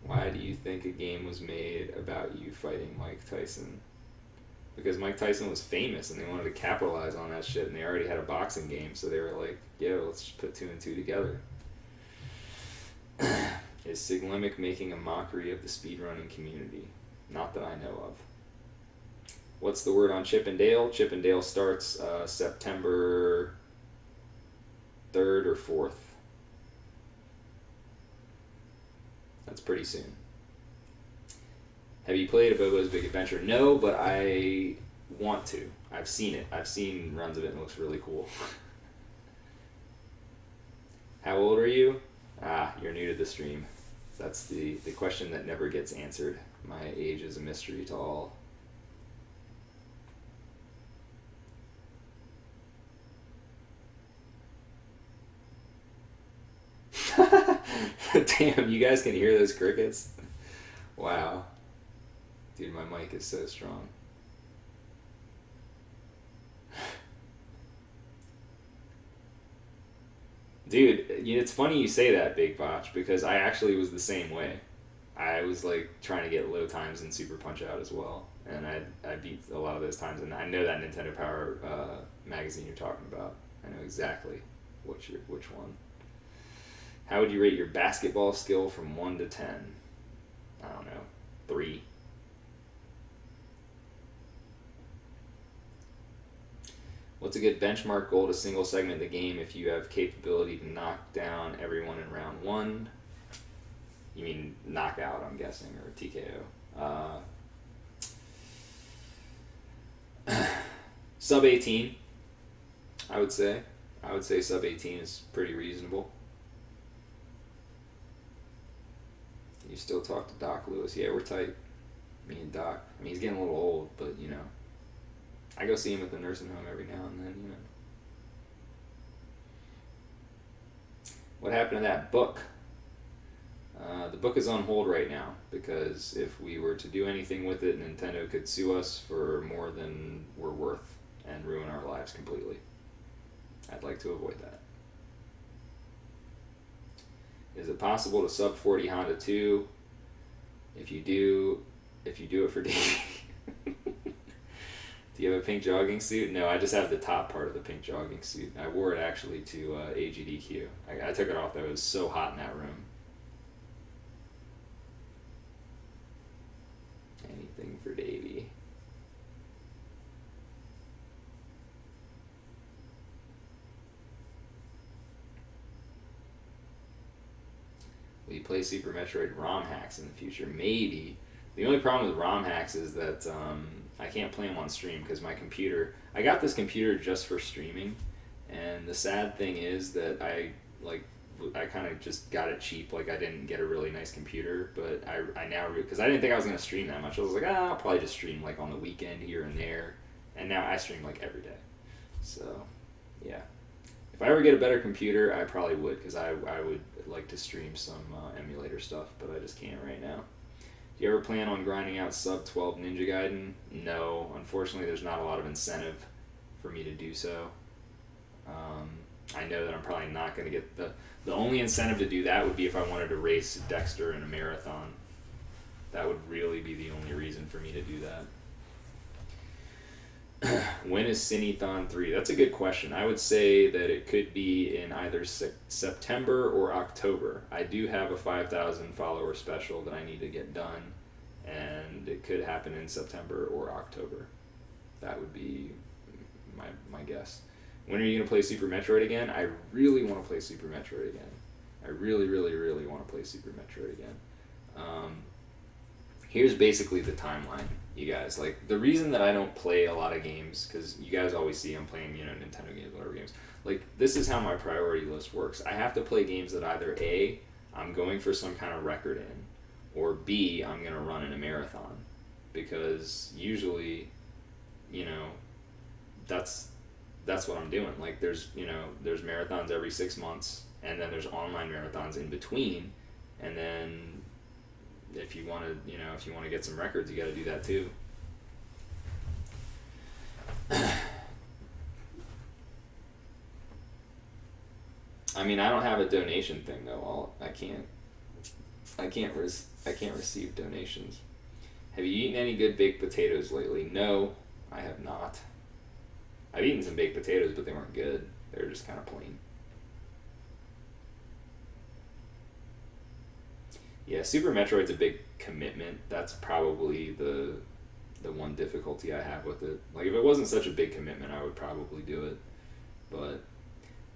A: Why do you think a game was made about you fighting Mike Tyson? Because Mike Tyson was famous and they wanted to capitalize on that shit, and they already had a boxing game, so they were like, yo, let's just put 2 and 2 together. Is Siglemic making a mockery of the speedrunning community? Not that I know of. What's the word on Chippendale? Chippendale starts September 3rd or 4th. That's pretty soon. Have you played a Bobo's Big Adventure? No, but I want to. I've seen it. I've seen runs of it and it looks really cool. How old are you? You're new to the stream. That's the question that never gets answered. My age is a mystery to all. Damn, you guys can hear those crickets? Wow. Dude, my mic is so strong. Dude, it's funny you say that, Big Botch, because I actually was the same way. I was like trying to get low times in Super Punch Out as well, and I beat a lot of those times. And I know that Nintendo Power magazine you're talking about. I know exactly which one. How would you rate your basketball skill from 1 to 10? I don't know, 3. What's a good benchmark goal to single segment the game if you have capability to knock down everyone in round 1? You mean knockout, I'm guessing, or TKO. Sub 18, I would say. I would say sub 18 is pretty reasonable. You still talk to Doc Lewis. Yeah, we're tight. Me and Doc. I mean, he's getting a little old, but, I go see him at the nursing home every now and then, What happened to that book? The book is on hold right now because if we were to do anything with it, Nintendo could sue us for more than we're worth and ruin our lives completely. I'd like to avoid that. Is it possible to sub 40 Honda 2? If you do it for D. Do you have a pink jogging suit? No, I just have the top part of the pink jogging suit. I wore it actually to AGDQ. I took it off though. It was so hot in that room. Anything for Davey. Will you play Super Metroid ROM hacks in the future? Maybe. The only problem with ROM hacks is that I can't play them on stream because my computer... I got this computer just for streaming, and the sad thing is that I kind of just got it cheap. Like, I didn't get a really nice computer, but I now... Because I didn't think I was going to stream that much. I was like, I'll probably just stream, like, on the weekend here and there. And now I stream, like, every day. So, yeah. If I ever get a better computer, I probably would, because I would like to stream some emulator stuff, but I just can't right now. Do you ever plan on grinding out sub 12 Ninja Gaiden? No, unfortunately there's not a lot of incentive for me to do so. I know that I'm probably not going to get the only incentive to do that would be if I wanted to race Dexter in a marathon. That would really be the only reason for me to do that. When is Cinethon 3? That's a good question. I would say that it could be in either September or October. I do have a 5,000 follower special that I need to get done, and it could happen in September or October. That would be my guess. When are you going to play Super Metroid again? I really want to play Super Metroid again. I really, really, really want to play Super Metroid again. Here's basically the timeline, you guys. Like, the reason that I don't play a lot of games, because you guys always see I'm playing, Nintendo games, whatever games. Like, this is how my priority list works. I have to play games that either A, I'm going for some kind of record in, or B, I'm going to run in a marathon. Because usually, that's what I'm doing. Like, there's marathons every 6 months, and then there's online marathons in between, and then if you want to get some records, you got to do that too. I mean, I don't have a donation thing though. I can't receive donations. Have you eaten any good baked potatoes lately? No, I have not. I've eaten some baked potatoes, but they weren't good. They were just kind of plain. Yeah, Super Metroid's a big commitment. That's probably the one difficulty I have with it. Like, if it wasn't such a big commitment, I would probably do it. But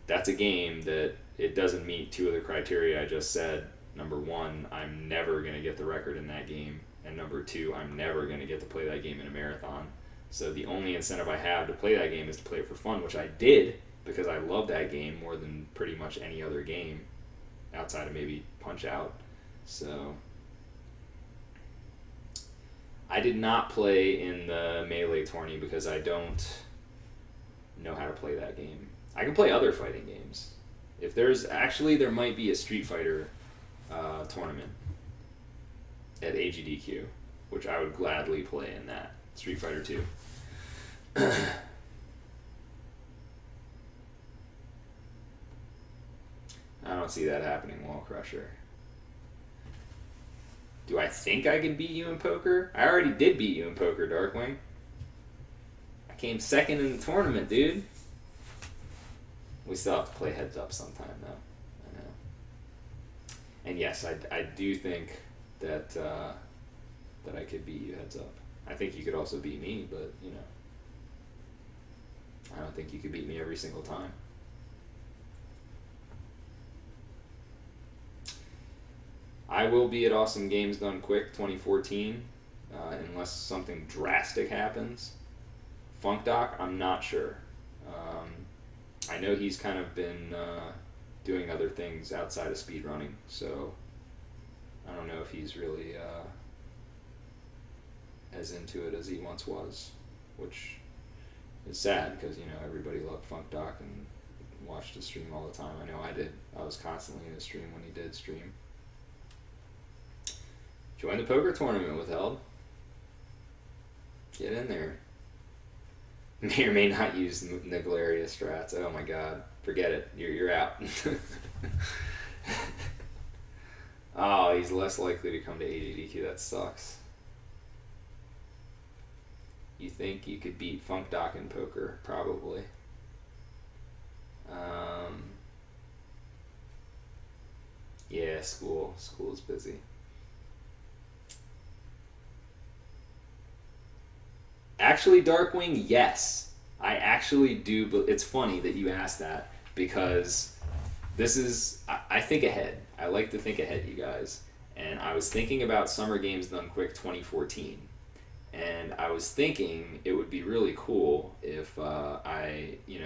A: that's a game that it doesn't meet two of the criteria I just said. Number one, I'm never going to get the record in that game. And number two, I'm never going to get to play that game in a marathon. So the only incentive I have to play that game is to play it for fun, which I did because I love that game more than pretty much any other game outside of maybe Punch-Out. So I did not play in the Melee tourney because I don't know how to play that game. I can play other fighting games. If there might be a Street Fighter tournament at AGDQ, which I would gladly play in that. Street Fighter 2. see that happening, Wall Crusher. Do I think I can beat you in poker? I already did beat you in poker, Darkwing. I came second in the tournament, dude. We still have to play heads up sometime, though. I know. And yes, I do think that that I could beat you heads up. I think you could also beat me, but, you know, I don't think you could beat me every single time. I will be at Awesome Games Done Quick 2014, unless something drastic happens. Funk Doc, I'm not sure. I know he's kind of been doing other things outside of speedrunning, so I don't know if he's really as into it as he once was, which is sad because, you know, everybody loved Funk Doc and watched his stream all the time. I know I did. I was constantly in his stream when he did stream. Join the poker tournament with Held. Get in there. May or may not use Niglaria strats. Oh my god. Forget it. You're out. Oh, he's less likely to come to ADDQ. That sucks. You think you could beat Funk Doc in poker? Probably. Yeah, school's busy. Actually, Darkwing, yes. I actually do, but it's funny that you asked that because this is, I think ahead. I like to think ahead, you guys. And I was thinking about Summer Games Done Quick 2014. And I was thinking it would be really cool if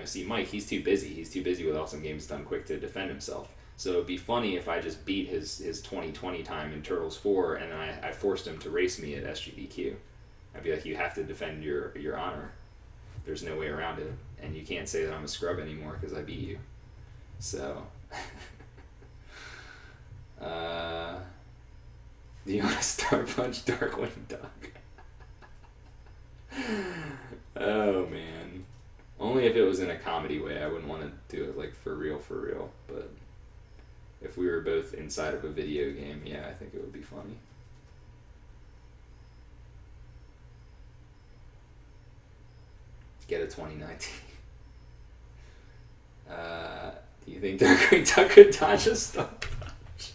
A: see Mike, he's too busy. He's too busy with Awesome Games Done Quick to defend himself. So it'd be funny if I just beat his 2020 time in Turtles 4 and then I forced him to race me at SGDQ. I'd be like, you have to defend your honor. There's no way around it. And you can't say that I'm a scrub anymore because I beat you. So, do you want to Star Punch Darkwing Duck? Oh, man. Only if it was in a comedy way. I wouldn't want to do it, like, for real. But if we were both inside of a video game, yeah, I think it would be funny. Get a 2019. Do you think Darkwing Duck could dodge a Star Punch?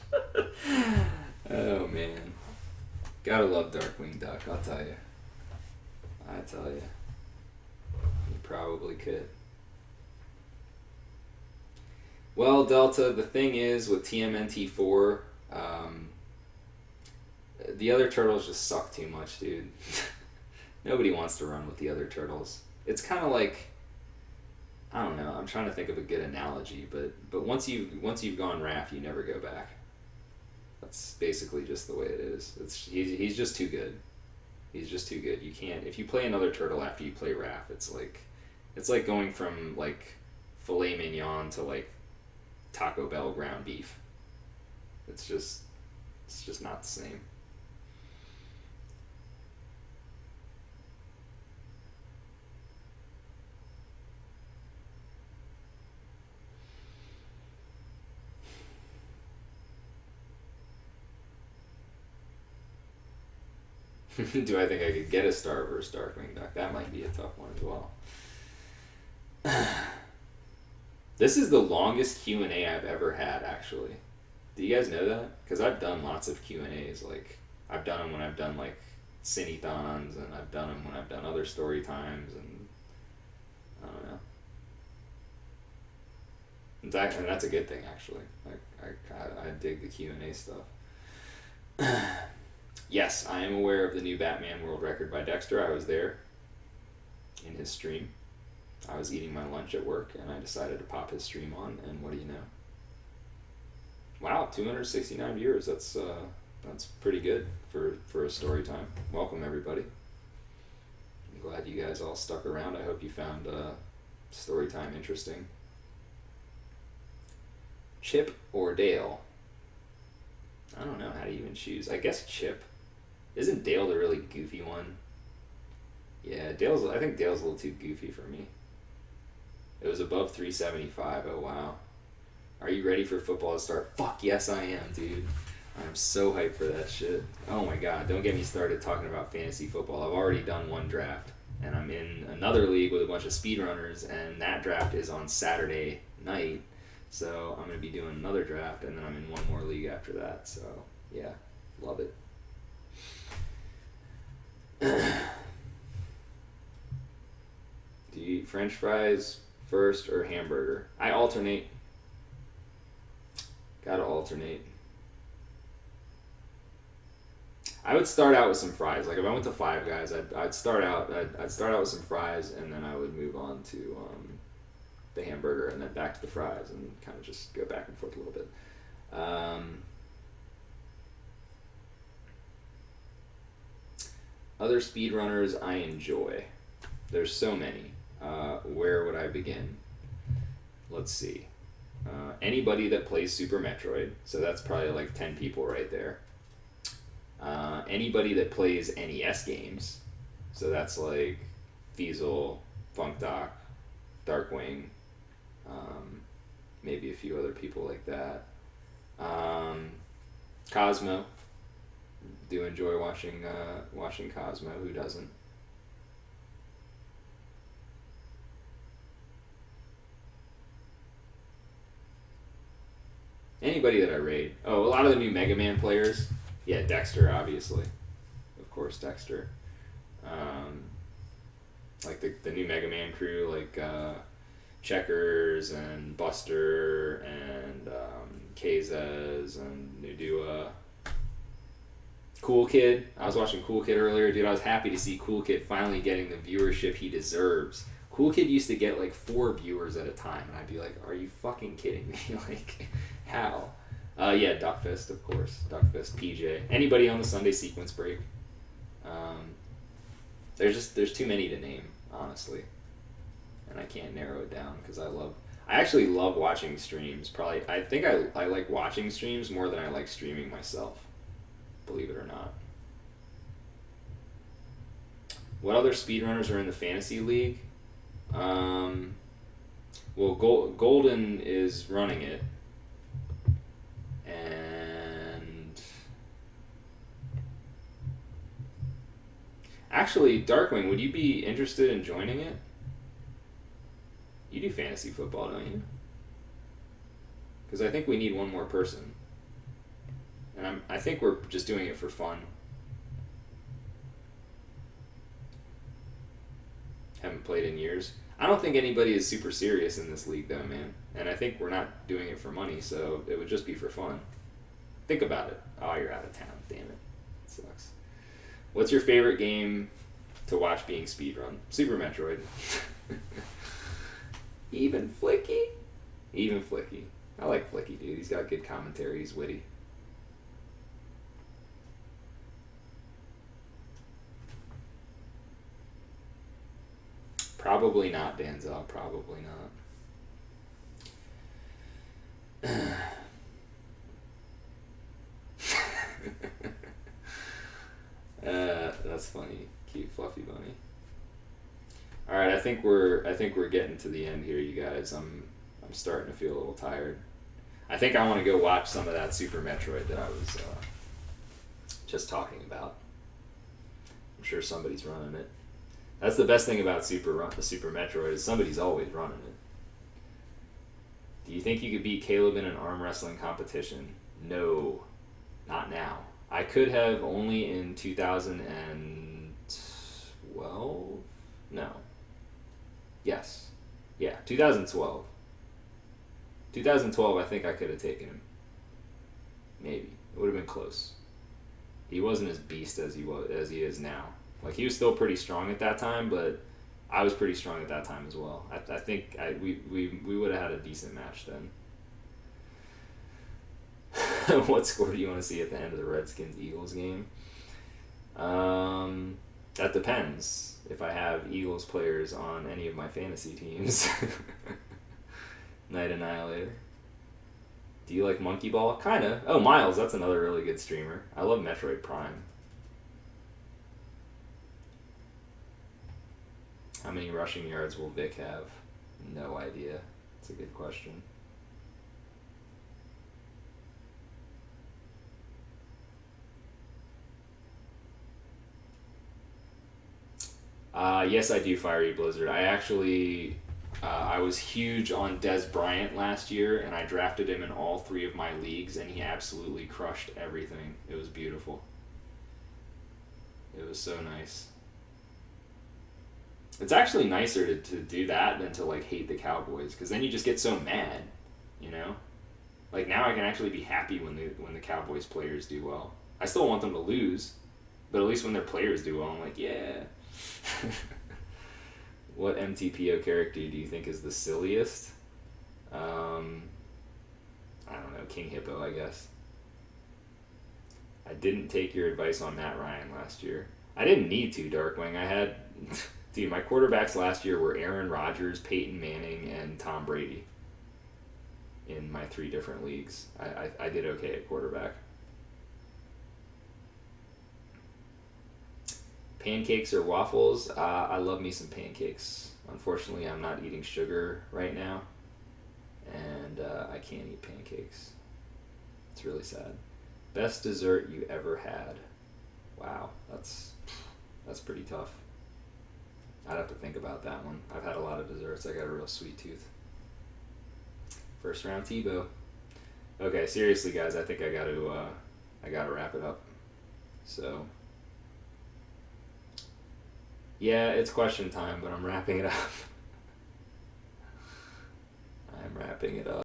A: Oh, man. Gotta love Darkwing Duck, I'll tell you. You probably could. Well, Delta, the thing is with TMNT4, the other turtles just suck too much, dude. Nobody wants to run with the other turtles. It's kind of like, I don't know, I'm trying to think of a good analogy, but once you've gone RAF, you never go back. That's basically just the way it is. He's just too good. He's just too good. You can't, if you play another turtle after you play RAF, it's like going from like filet mignon to like Taco Bell ground beef. It's just not the same. Do I think I could get a star versus Darkwing Duck? That might be a tough one as well. This is the longest Q&A I've ever had, actually. Do you guys know that? Because I've done lots of Q&As. Like, I've done them when I've done, like, Cinethons, and I've done them when I've done other story times, and I don't know. And that's a good thing, actually. Like, I dig the Q&A stuff. Yes, I am aware of the new Batman World Record by Dexter. I was there in his stream. I was eating my lunch at work, and I decided to pop his stream on, and what do you know? Wow, 269 viewers. That's pretty good for a story time. Welcome, everybody. I'm glad you guys all stuck around. I hope you found story time interesting. Chip or Dale? I don't know how to even choose. I guess Chip. Isn't Dale the really goofy one? Yeah, I think Dale's a little too goofy for me. It was above 375. Oh, wow. Are you ready for football to start? Fuck yes, I am, dude. I'm so hyped for that shit. Oh my god, don't get me started talking about fantasy football. I've already done one draft, and I'm in another league with a bunch of speedrunners, and that draft is on Saturday night. So I'm going to be doing another draft, and then I'm in one more league after that. So, yeah, love it. Do you eat French fries first or hamburger? I alternate. Gotta alternate. I would start out with some fries. Like if I went to Five Guys, I'd start out with some fries, and then I would move on to the hamburger, and then back to the fries, and kind of just go back and forth a little bit. Other speedrunners I enjoy. There's so many. Where would I begin? Let's see. Anybody that plays Super Metroid, so that's probably like 10 people right there. Anybody that plays NES games, so that's like Fiesel, Funk Doc, Darkwing, maybe a few other people like that. Cosmo, do enjoy watching Cosmo. Who doesn't? Anybody that I raid. Oh, a lot of the new Mega Man players. Yeah, Dexter, obviously. Of course, Dexter. Like the new Mega Man crew, like Checkers and Buster and Kazes and Nudua. Cool Kid. I was watching Cool Kid earlier, dude. I was happy to see Cool Kid finally getting the viewership he deserves. Cool Kid used to get like 4 viewers at a time, and I'd be like, "Are you fucking kidding me? Like, how?" Yeah, Duckfist, of course. Duckfist, PJ. Anybody on the Sunday sequence break. There's too many to name, honestly, and I can't narrow it down because I actually love watching streams. Probably, I think I like watching streams more than I like streaming myself. Believe it or not. What other speedrunners are in the fantasy league? Well, Golden is running it, and actually, Darkwing, would you be interested in joining it? You do fantasy football, don't you? Because I think we need one more person, and I think we're just doing it for fun. Haven't played in years. I don't think anybody is super serious in this league, though, man. And I think we're not doing it for money, so it would just be for fun. Think about it. Oh, you're out of town. Damn it. It sucks. What's your favorite game to watch being speedrun? Super Metroid. Even Flicky? Even Flicky. I like Flicky, dude. He's got good commentary. He's witty. Probably not, Danzel. Probably not. That's funny. Cute, fluffy bunny. All right, I think we're getting to the end here, you guys. I'm starting to feel a little tired. I think I want to go watch some of that Super Metroid that I was just talking about. I'm sure somebody's running it. That's the best thing about the Super Metroid is somebody's always running it. Do you think you could beat Caleb in an arm wrestling competition? No, not now. I could have only in 2012. No. Yes. Yeah, 2012. 2012, I think I could have taken him. Maybe it would have been close. He wasn't as beast as he is now. Like, he was still pretty strong at that time, but I was pretty strong at that time as well. I think we would have had a decent match then. What score do you want to see at the end of the Redskins-Eagles game? That depends. If I have Eagles players on any of my fantasy teams. Night Annihilator. Do you like Monkey Ball? Kinda. Oh, Miles, that's another really good streamer. I love Metroid Prime. How many rushing yards will Vic have? No idea. It's a good question. Yes, I do Fiery Blizzard. I was huge on Des Bryant last year, and I drafted him in all three of my leagues, and he absolutely crushed everything. It was beautiful. It was so nice. It's actually nicer to do that than to like hate the Cowboys, because then you just get so mad, you know. Like now, I can actually be happy when the Cowboys players do well. I still want them to lose, but at least when their players do well, I'm like, yeah. What MTPO character do you think is the silliest? I don't know, King Hippo, I guess. I didn't take your advice on Matt Ryan last year. I didn't need to, Darkwing. I had, dude, my quarterbacks last year were Aaron Rodgers, Peyton Manning, and Tom Brady in my three different leagues. I did okay at quarterback. Pancakes or waffles? I love me some pancakes. Unfortunately, I'm not eating sugar right now, and I can't eat pancakes. It's really sad. Best dessert you ever had? Wow, that's pretty tough. I'd have to think about that one. I've had a lot of desserts. I got a real sweet tooth. First round Tebow. Okay, seriously, guys, I think I gotta wrap it up. So, yeah, it's question time, but I'm wrapping it up. I'm wrapping it up.